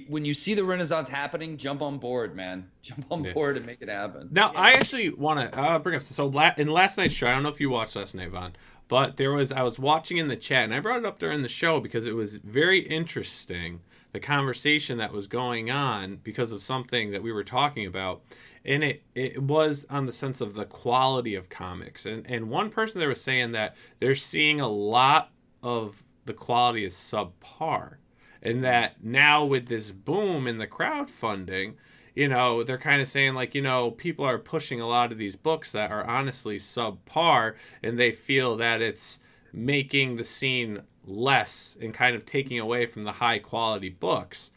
S2: when you see the Renaissance happening, jump on board, man. Jump on board and make it happen.
S1: Now, I actually want to bring up in last night's show. I don't know if you watched last night, Vaughn, but I was watching in the chat, and I brought it up during the show because it was very interesting, the conversation that was going on because of something that we were talking about, and it was on the sense of the quality of comics, and one person there was saying that they're seeing a lot of the quality is subpar, and that now with this boom in the crowdfunding, they're kind of saying like, people are pushing a lot of these books that are honestly subpar, and they feel that it's making the scene less and kind of taking away from the high quality books.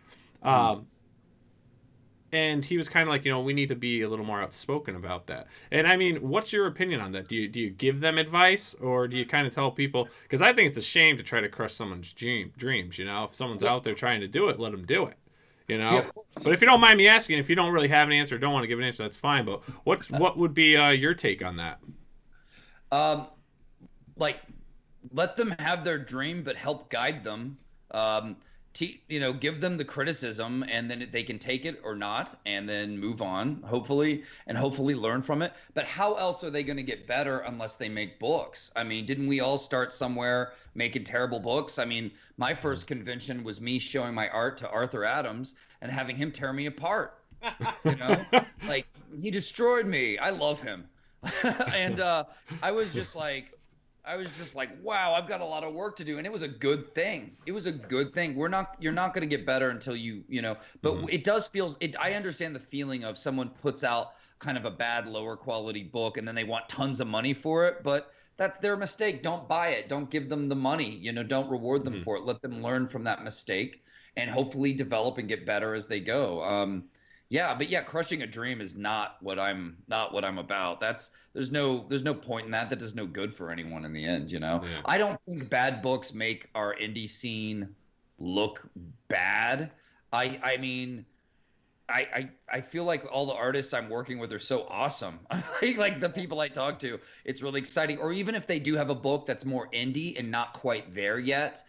S1: And he was kind of like, we need to be a little more outspoken about that. And I mean, what's your opinion on that? Do you give them advice, or do you kind of tell people? Because I think it's a shame to try to crush someone's dreams. If someone's out there trying to do it, let them do it. You know,
S2: Yeah.
S1: but if you don't mind me asking, if you don't really have an answer, don't want to give an answer, that's fine. But what would be your take on that?
S2: Um, like, let them have their dream, but help guide them. Um, give them the criticism, and then they can take it or not, and then move on, hopefully, and hopefully learn from it. But how else are they going to get better unless they make books? I mean, didn't we all start somewhere making terrible books? I mean, my first convention was me showing my art to Arthur Adams and having him tear me apart. You know, like, he destroyed me. I love him. And I was just like, wow, I've got a lot of work to do, and it was a good thing. It was a good thing. You're not going to get better until but it does feel it. I understand the feeling of someone puts out kind of a bad, lower quality book, and then they want tons of money for it, but that's their mistake. Don't buy it. Don't give them the money. Don't reward them for it. Let them learn from that mistake and hopefully develop and get better as they go. Crushing a dream is not what I'm about. There's no point in that. That does no good for anyone in the end,
S1: Yeah.
S2: I don't think bad books make our indie scene look bad. I mean, I feel like all the artists I'm working with are so awesome. Like the people I talk to, it's really exciting. Or even if they do have a book that's more indie and not quite there yet,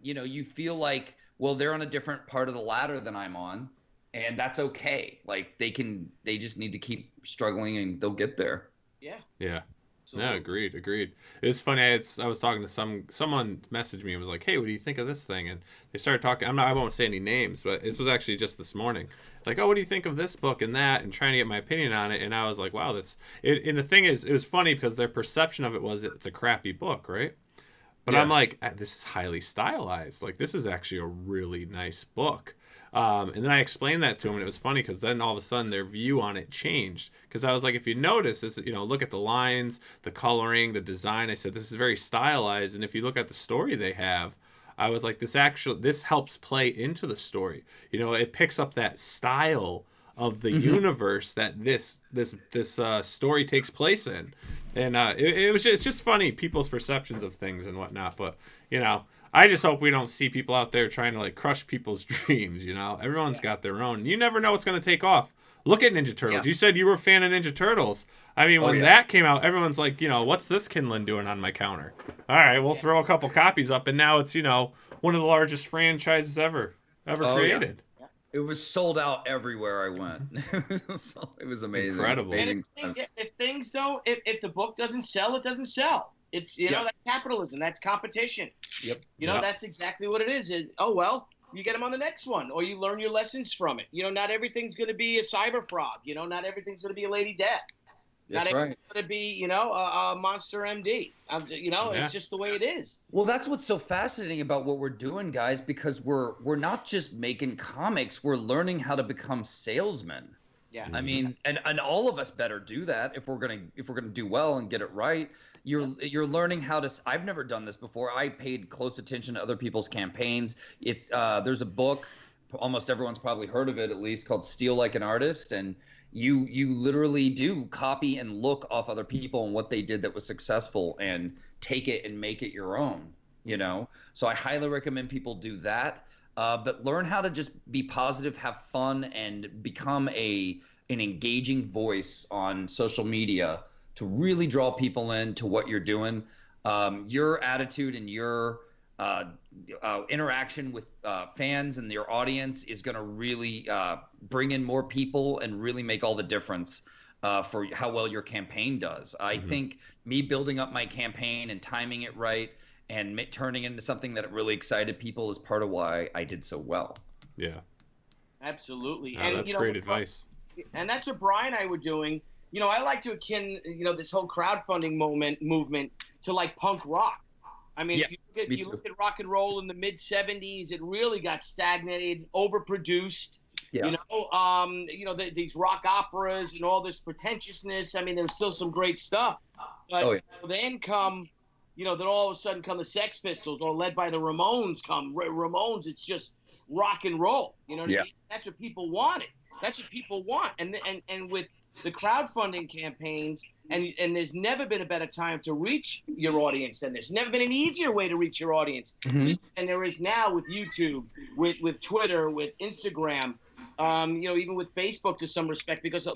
S2: you feel like, well, they're on a different part of the ladder than I'm on. And that's okay. Like they just need to keep struggling and they'll get there.
S3: Yeah.
S1: Yeah.
S3: Absolutely.
S1: No, agreed. It's funny. I was talking to someone messaged me and was like, "Hey, what do you think of this thing?" And they started talking. I won't say any names, but this was actually just this morning. Like, "Oh, what do you think of this book and that?" And trying to get my opinion on it. And I was like, "Wow, that's it." And the thing is, it was funny because their perception of it was it's a crappy book, right? But
S2: Yeah.
S1: I'm like, this is highly stylized. Like, this is actually a really nice book. And then I explained that to him, and it was funny because then all of a sudden their view on it changed. Because I was like, if you notice this, look at the lines, the coloring, the design. I said this is very stylized, and if you look at the story they have, I was like, this helps play into the story. It picks up that style of the universe that this story takes place in, and it's just funny people's perceptions of things and whatnot. But I just hope we don't see people out there trying to like crush people's dreams. Everyone's got their own. You never know what's going to take off. Look at Ninja Turtles.
S2: Yeah.
S1: You said you were a fan of Ninja Turtles. I mean, when that came out, everyone's like, what's this Kinlan doing on my counter? All right, we'll throw a couple copies up, and now it's one of the largest franchises ever created.
S2: Yeah. It was sold out everywhere I went. It was amazing.
S1: Incredible.
S2: Amazing
S3: And
S2: times.
S3: if the book doesn't sell, it doesn't sell. It's that's capitalism, that's competition.
S2: Yep.
S3: That's exactly what it is. Oh well, you get them on the next one, or you learn your lessons from it. Not everything's going to be a cyber frog. Not everything's going to be a Lady Death.
S2: That's
S3: Not
S2: right.
S3: everything's going to be a Monster M.D. It's just the way it is.
S2: Well, that's what's so fascinating about what we're doing, guys, because we're not just making comics, we're learning how to become salesmen.
S3: Yeah.
S2: I mean, and all of us better do that if we're gonna do well and get it right. You're learning how to. I've never done this before. I paid close attention to other people's campaigns. It's there's a book, almost everyone's probably heard of it at least, called Steal Like an Artist, and you literally do copy and look off other people and what they did that was successful and take it and make it your own. So I highly recommend people do that. But learn how to just be positive, have fun, and become an engaging voice on social media to really draw people into what you're doing. Your attitude and your interaction with fans and your audience is going to really bring in more people and really make all the difference for how well your campaign does. I think me building up my campaign and timing it right and turning into something that really excited people is part of why I did so well.
S1: Yeah.
S3: Absolutely.
S1: Oh, that's great advice.
S3: And that's what Brian and I were doing. I like to akin, this whole crowdfunding movement to like punk rock. I mean, if you look at rock and roll in the mid '70s, it really got stagnated, overproduced.
S2: Yeah.
S3: These rock operas and all this pretentiousness. I mean, there's still some great stuff, but then come, then all of a sudden come the Sex Pistols, or led by the Ramones. Ramones, it's just rock and roll. That's what people wanted. That's what people want. And with the crowdfunding campaigns, and there's never been a better time to reach your audience than this. Never been an easier way to reach your audience.
S2: Mm-hmm.
S3: And there is now with YouTube, with Twitter, with Instagram, even with Facebook to some respect, because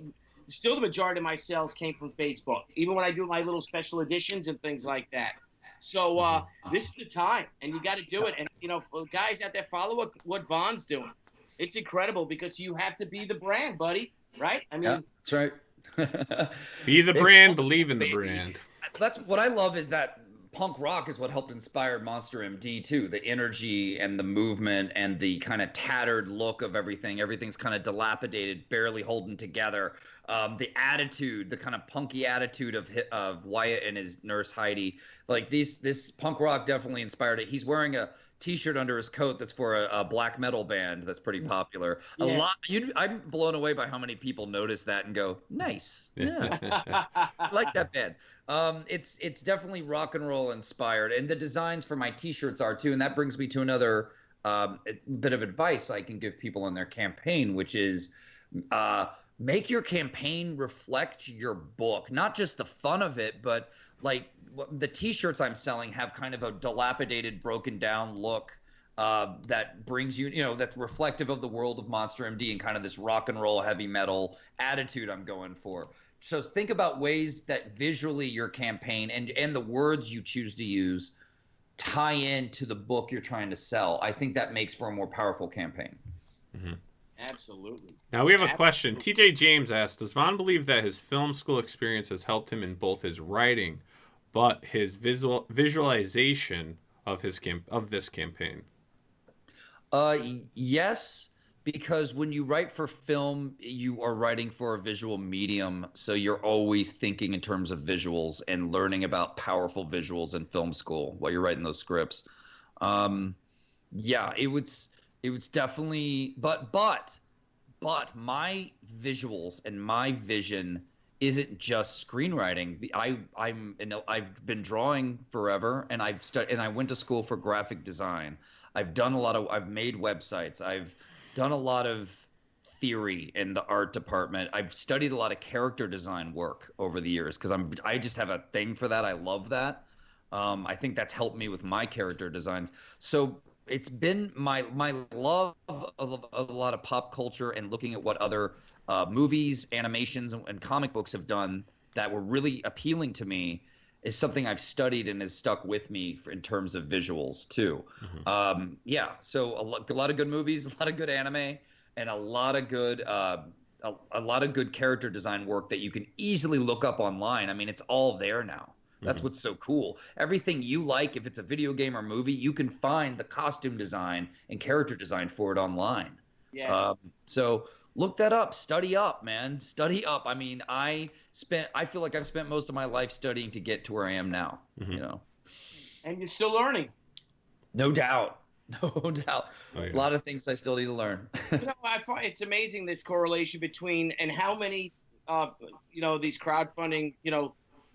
S3: still the majority of my sales came from Facebook, even when I do my little special editions and things like that. So this is the time, and you got to do it. And, guys out there, follow what Vaughn's doing. It's incredible because you have to be the brand, buddy, right? I mean,
S2: Yeah, that's right.
S1: Be the brand, believe in the brand.
S2: That's what I love, is that punk rock is what helped inspire Monster M.D. too. The energy and the movement and the kind of tattered look of everything. Everything's kind of dilapidated, barely holding together. The attitude, the kind of punky attitude of Wyatt and his nurse Heidi. Like this punk rock definitely inspired it. He's wearing a T-shirt under his coat that's for a black metal band that's pretty popular.
S3: Yeah.
S2: I'm blown away by how many people notice that and go, nice. Yeah. I like that band. It's definitely rock and roll inspired, and the designs for my T-shirts are too. And that brings me to another bit of advice I can give people on their campaign, which is make your campaign reflect your book, not just the fun of it, but like the T-shirts I'm selling have kind of a dilapidated, broken down look that brings that's reflective of the world of Monster M.D. and kind of this rock and roll heavy metal attitude I'm going for. So think about ways that visually your campaign and the words you choose to use tie into the book you're trying to sell. I think that makes for a more powerful campaign.
S1: Mm-hmm.
S3: Absolutely.
S1: Now we have a question. TJ James asked, does Vaughn believe that his film school experience has helped him in both his writing, but his visualization of this campaign?
S2: Yes, because when you write for film, you are writing for a visual medium, so you're always thinking in terms of visuals and learning about powerful visuals in film school while you're writing those scripts. Yeah, it was definitely, but my visuals and my vision isn't just screenwriting. I've been drawing forever, and I went to school for graphic design. I've made websites. I've done a lot of theory in the art department. I've studied a lot of character design work over the years because I just have a thing for that. I love that. I think that's helped me with my character designs. So it's been my love of a lot of pop culture and looking at what other movies, animations, and comic books have done that were really appealing to me is something I've studied and has stuck with me in terms of visuals too. Mm-hmm. Yeah, so a lot of good movies, a lot of good anime, and a lot of good character design work that you can easily look up online. I mean, it's all there now. That's what's so cool. Everything you like, if it's a video game or movie, you can find the costume design and character design for it online.
S3: Yeah.
S2: So look that up. Study up, man. Study up. I mean, I feel like I've spent most of my life studying to get to where I am now. Mm-hmm.
S3: And you're still learning.
S2: No doubt. No doubt.
S1: Oh, yeah.
S2: A lot of things I still need to learn.
S3: I find it's amazing this correlation between and how many, these crowdfunding,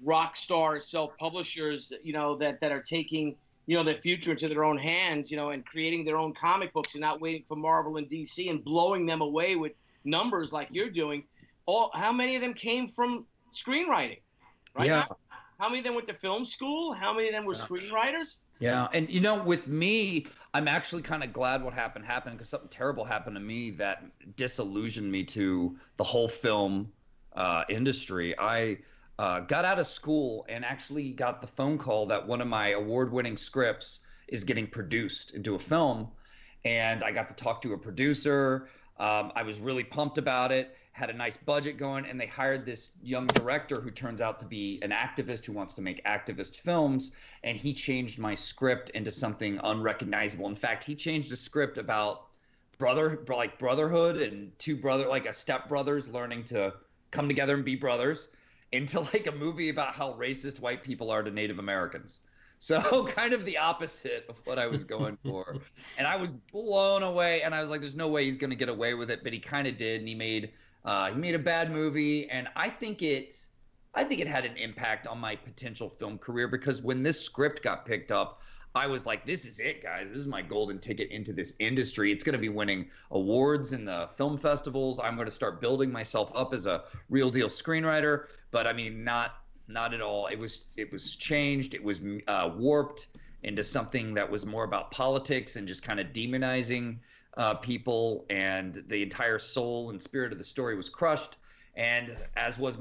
S3: rock stars, self-publishers, that are taking, their future into their own hands, and creating their own comic books and not waiting for Marvel and DC and blowing them away with numbers like you're doing. How many of them came from screenwriting? Right?
S2: Yeah.
S3: How many of them went to film school? How many of them were screenwriters?
S2: Yeah. And, with me, I'm actually kind of glad what happened because something terrible happened to me that disillusioned me to the whole film industry. I got out of school and actually got the phone call that one of my award-winning scripts is getting produced into a film. And I got to talk to a producer. I was really pumped about it, had a nice budget going, and they hired this young director who turns out to be an activist who wants to make activist films. And he changed my script into something unrecognizable. In fact, he changed the script about brotherhood and a stepbrothers learning to come together and be brothers, into like a movie about how racist white people are to Native Americans. So kind of the opposite of what I was going for. And I was blown away, and I was like, there's no way he's going to get away with it, but he kind of did. And he made a bad movie. And I think it had an impact on my potential film career, because when this script got picked up, I was like, this is it, guys. This is my golden ticket into this industry. It's going to be winning awards in the film festivals. I'm going to start building myself up as a real deal screenwriter. But I mean, not at all. It was changed. It was warped into something that was more about politics and just kind of demonizing people. And the entire soul and spirit of the story was crushed. And as were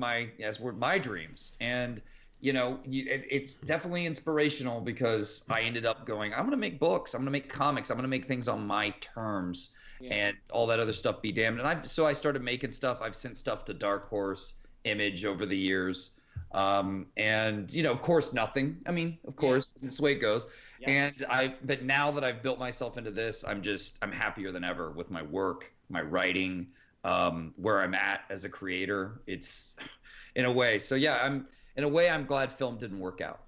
S2: my dreams. And it's definitely inspirational because I ended up going, I'm going to make books. I'm going to make comics. I'm going to make things on my terms, and all that other stuff be damned. And so I started making stuff. I've sent stuff to Dark Horse, Image over the years. And of course, nothing. I mean, of course, this is the way it goes. Yeah. But now that I've built myself into this, I'm happier than ever with my work, my writing, where I'm at as a creator. It's in a way. So yeah, I'm glad film didn't work out.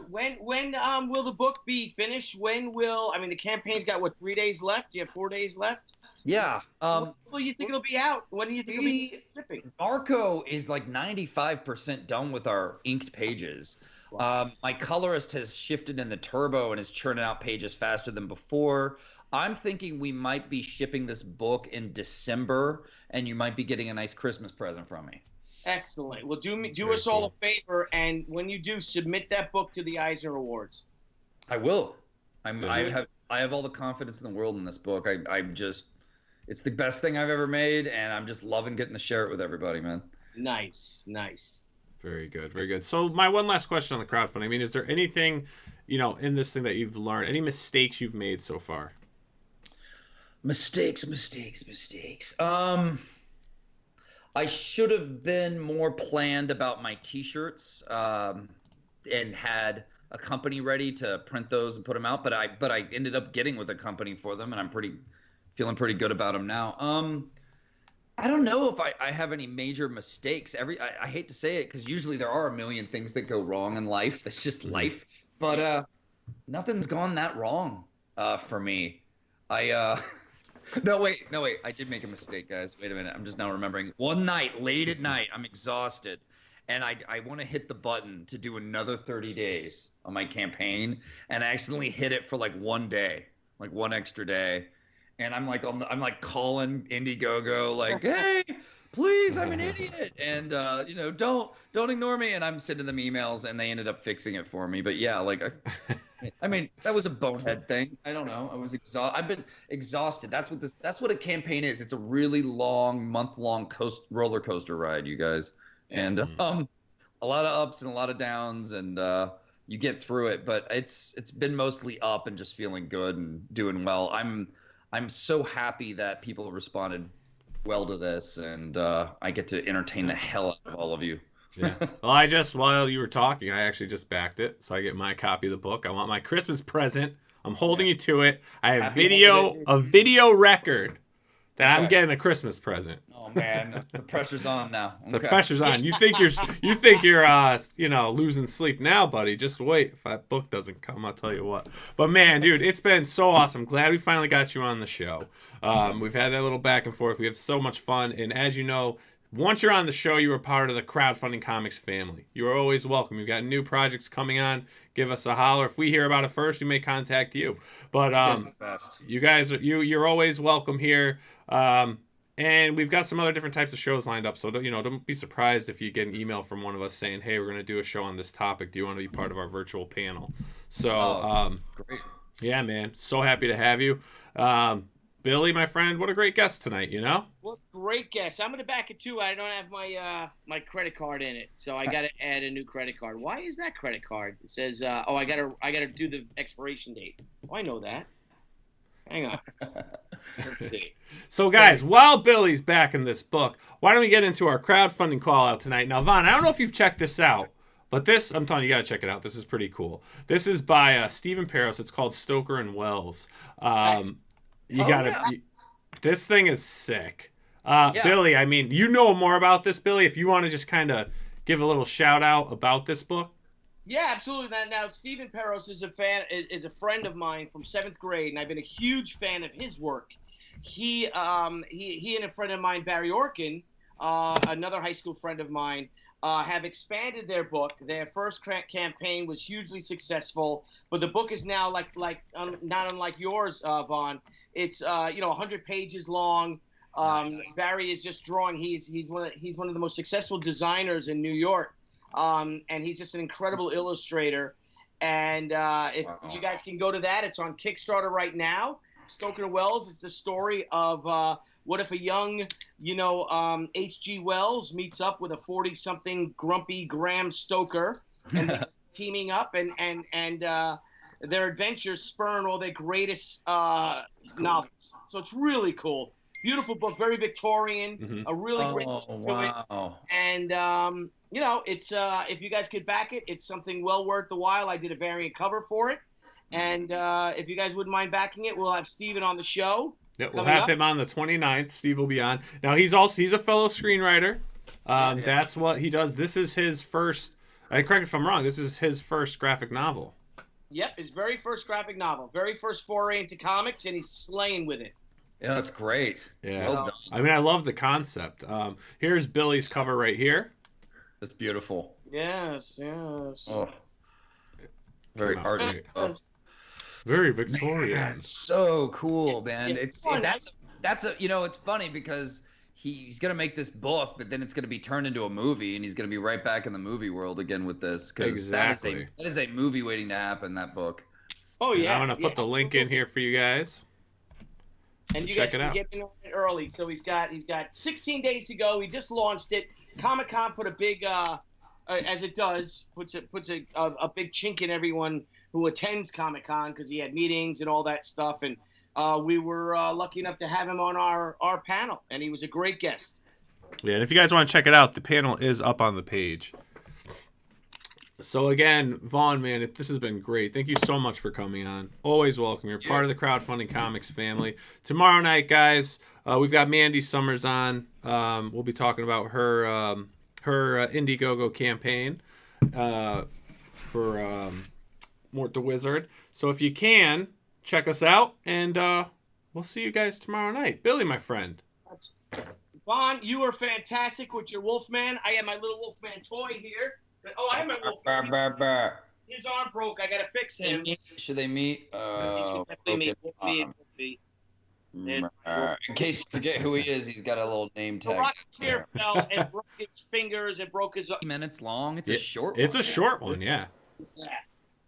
S3: When will the book be finished? The campaign's got 3 days left? You have 4 days left?
S2: Yeah.
S3: When do you think it'll be out? When do you think it'll be shipping?
S2: Marco is like 95% done with our inked pages. Wow. My colorist has shifted in the turbo and is churning out pages faster than before. I'm thinking we might be shipping this book in December, and you might be getting a nice Christmas present from me.
S3: Excellent. Well, do us all a favor, and when you do, submit that book to the Eisner Awards.
S2: I will. I have all the confidence in the world in this book. It's the best thing I've ever made, and I'm just loving getting to share it with everybody, man.
S3: Nice.
S1: Very good, very good. So my one last question on the crowdfunding. I mean, is there anything, in this thing that you've learned, any mistakes you've made so far?
S2: Mistakes. I should have been more planned about my T-shirts, and had a company ready to print those and put them out. But I ended up getting with a company for them, and I'm feeling pretty good about them now. I don't know if I have any major mistakes. I hate to say it because usually there are a million things that go wrong in life. That's just life. But nothing's gone that wrong for me. No, wait. I did make a mistake, guys. Wait a minute. I'm just now remembering. One night, late at night, I'm exhausted, and I want to hit the button to do another 30 days on my campaign, and I accidentally hit it for like one day, like one extra day, and I'm like calling Indiegogo, like, hey, please, I'm an idiot, and don't ignore me, and I'm sending them emails, and they ended up fixing it for me. But yeah, like. I mean, that was a bonehead thing. I don't know. I've been exhausted. That's what a campaign is. It's a really long, month-long roller coaster ride, you guys. And a lot of ups and a lot of downs, and you get through it. But it's been mostly up and just feeling good and doing well. I'm so happy that people have responded well to this, and I get to entertain the hell out of all of you.
S1: Yeah. Well, while you were talking, I actually just backed it, so I get my copy of the book. I want my Christmas present. I'm holding you to it. I have a video record that I'm getting a Christmas present.
S2: Oh man, the pressure's on now. Okay.
S1: The pressure's on. You think you're losing sleep now, buddy? Just wait. If that book doesn't come, I'll tell you what. But man, dude, it's been so awesome. Glad we finally got you on the show. We've had that little back and forth. We have so much fun, and as you know. Once you're on the show, you are part of the Crowdfunding Comics family. You are always welcome. We've got new projects coming on. Give us a holler. If we hear about it first, we may contact you. But you guys, you're always welcome here. And we've got some other different types of shows lined up. So don't be surprised if you get an email from one of us saying, "Hey, we're going to do a show on this topic. Do you want to be part of our virtual panel?" So
S2: great.
S1: Yeah, man. So happy to have you. Billy, my friend, what a great guest tonight,
S3: What great guest. I'm going to back it, too. I don't have my credit card in it, so I got to add a new credit card. Why is that credit card? It says, I got to do the expiration date. Oh, I know that. Hang on. Let's see.
S1: So, guys, while Billy's back in this book, why don't we get into our crowdfunding call-out tonight? Now, Vaughn, I don't know if you've checked this out, but this, I'm telling you, you got to check it out. This is pretty cool. This is by Stephen Peros. It's called Stoker and Wells. This thing is sick. Billy, I mean, you know more about this, Billy, if you want to just kind of give a little shout out about this book.
S3: Yeah, absolutely. Now Stephen Peros is a friend of mine from 7th grade, and I've been a huge fan of his work. He and a friend of mine, Barry Orkin, another high school friend of mine, have expanded their book. Their first campaign was hugely successful, but the book is now not unlike yours, Vaughn. It's 100 pages long. Barry is just drawing. He's one of the most successful designers in New York, and he's just an incredible illustrator. And if you guys can go to that, it's on Kickstarter right now. Stoker Wells. It's the story of what if a young, H.G. Wells meets up with a 40-something grumpy Graham Stoker, and they're teaming up, and their adventures spurn all their greatest novels. So it's really cool. Beautiful book, very Victorian, a really great book to it. And it's if you guys could back it, it's something well worth the while. I did a variant cover for it. And if you guys wouldn't mind backing it, we'll have Steven on the show.
S1: Yeah, we'll have him on the 29th. Steve will be on. Now, he's a fellow screenwriter. That's what he does. This is his first, correct me if I'm wrong, this is his first graphic novel.
S3: Yep, his very first graphic novel. Very first foray into comics, and he's slaying with it.
S2: Yeah, that's great.
S1: Yeah. Well done. I mean, I love the concept. Here's Billy's cover right here.
S2: That's beautiful.
S3: Yes.
S2: Oh. Very arty.
S1: Very Victorian.
S2: Yeah, it's so cool, man. It's funny because he's gonna make this book, but then it's gonna be turned into a movie, and he's gonna be right back in the movie world again with this.
S1: Exactly.
S2: That is a movie waiting to happen. That book.
S3: Oh yeah.
S1: And I'm gonna put the link in here for you guys.
S3: And you guys can get in on it early. So he's got 16 days to go. He just launched it. Comic-Con put a big, as it does, puts a big chink in everyone who attends Comic-Con because he had meetings and all that stuff. And we were lucky enough to have him on our panel, and he was a great guest.
S1: Yeah, and if you guys want to check it out, the panel is up on the page. So again, Vaughn, man, this has been great. Thank you so much for coming on. Always welcome. You're part of the Crowdfunding Comics family. Tomorrow night, guys, we've got Mandy Summers on. We'll be talking about her Indiegogo campaign for Mort the Wizard. So if you can, check us out, and we'll see you guys tomorrow night. Billy, my friend.
S3: Vaughn, you were fantastic with your Wolfman. I have my little Wolfman toy here. I have my Wolfman. His arm broke. I got to fix him.
S2: Should they meet?
S3: In
S2: case you forget who he is, he's got a little name tag.
S3: The Rocketeer fell and broke his fingers and broke his...
S2: minutes long. It's a short
S1: one. It's a short one, yeah.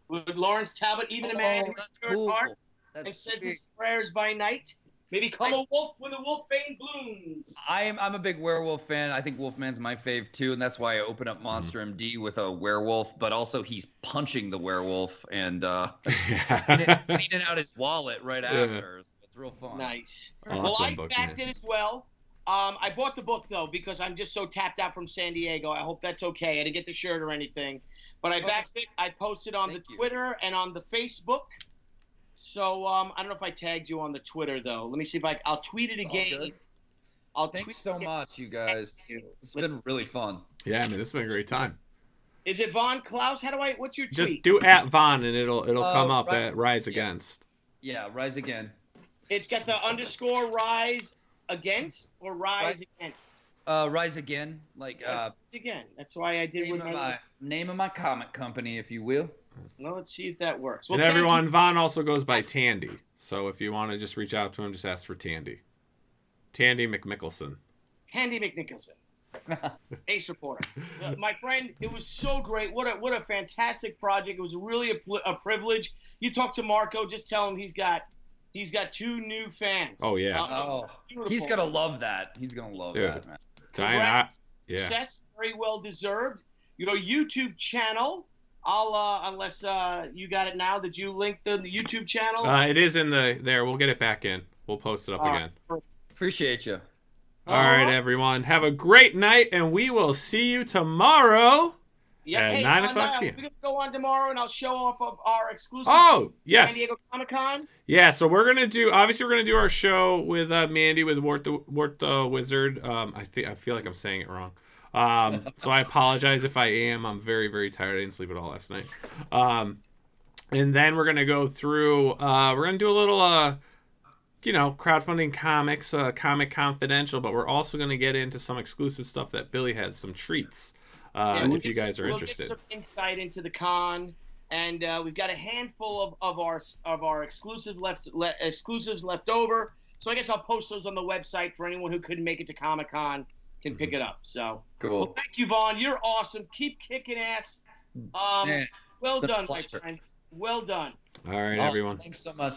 S3: With Lawrence Talbot, even a man who
S2: that's cool.
S3: heart and says his prayers by night. Maybe become a wolf when the wolfbane blooms.
S2: I'm a big werewolf fan. I think Wolfman's my fave too, and that's why I open up Monster M.D. with a werewolf. But also, he's punching the werewolf and cleaning out his wallet right after. So it's real fun.
S3: Nice.
S1: Awesome
S3: well, I
S1: book,
S3: backed it as well. I bought the book though because I'm just so tapped out from San Diego. I hope that's okay. I didn't get the shirt or anything, but I backed it. I posted on the Twitter and on the Facebook. So I don't know if I tagged you on the Twitter though. Let me see if I'll tweet it again.
S2: Thanks so much, you guys. It's been really fun.
S1: Yeah, man, this has been a great time.
S3: Is it Vaughn Klaus? What's your tweet?
S1: Just do @Vaughn and it'll come up at Rise Against.
S2: Yeah, Rise Again.
S3: It's got the _ Rise Against or Rise Again.
S2: Rise Again,
S3: again. That's why I did
S2: name of my comic company, if you will.
S3: Well, let's see if that works.
S1: Well, and everyone, Vaughn also goes by Tandy. So if you want to just reach out to him, just ask for Tandy. Tandy McMickelson.
S3: Tandy McNicholson. Ace Reporter. My friend, it was so great. What a fantastic project. It was really a privilege. You talk to Marco, just tell him he's got 2 new fans.
S1: Oh, yeah.
S2: He's going to love that. He's going to love that, man.
S3: Success, very well deserved. YouTube channel. I'll unless you got it now. Did you link the YouTube channel?
S1: It is in there. We'll get it back in. We'll post it up again.
S2: Appreciate you.
S1: All right, everyone. Have a great night, and we will see you tomorrow at 9 o'clock p.m.
S3: We're going to go on tomorrow, and I'll show off of our exclusive
S1: yes.
S3: San Diego Comic-Con.
S1: Yeah, so we're going to do our show with Mandy with Wart the Wizard. I feel like I'm saying it wrong. So I apologize if I am. I'm very, very tired. I didn't sleep at all last night. And then we're going to go through, we're going to do a little, crowdfunding comics, Comic Confidential, but we're also going to get into some exclusive stuff that Billy has, some treats. if you guys are
S3: we'll
S1: interested.
S3: Give some insight into the con, and we've got a handful of our exclusives left over. So I guess I'll post those on the website for anyone who couldn't make it to Comic-Con can pick it up. So
S2: Cool.
S3: Well, thank you, Vaughn. You're awesome. Keep kicking ass. Well done, my friend. Well done.
S1: All right, everyone.
S2: Thanks so much.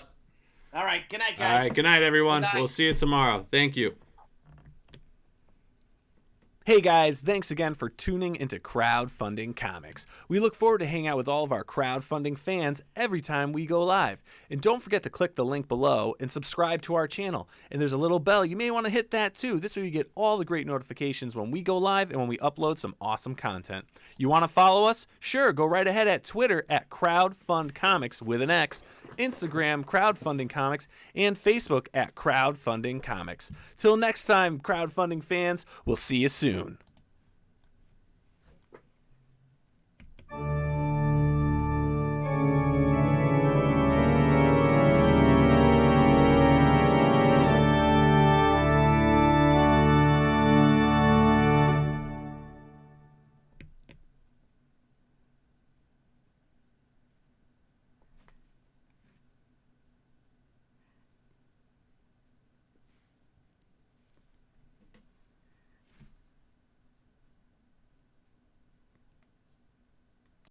S3: All right. Good night, guys.
S1: All right. Good night, everyone.
S2: Good night.
S1: We'll see you tomorrow. Thank you. Hey guys, thanks again for tuning into Crowdfunding Comics. We look forward to hanging out with all of our crowdfunding fans every time we go live. And don't forget to click the link below and subscribe to our channel. And there's a little bell, you may want to hit that too. This way you get all the great notifications when we go live and when we upload some awesome content. You want to follow us? Sure, go right ahead at Twitter at CrowdFundComics with an X, Instagram Crowdfunding Comics, and Facebook at Crowdfunding Comics. Till next time, crowdfunding fans, we'll see you soon.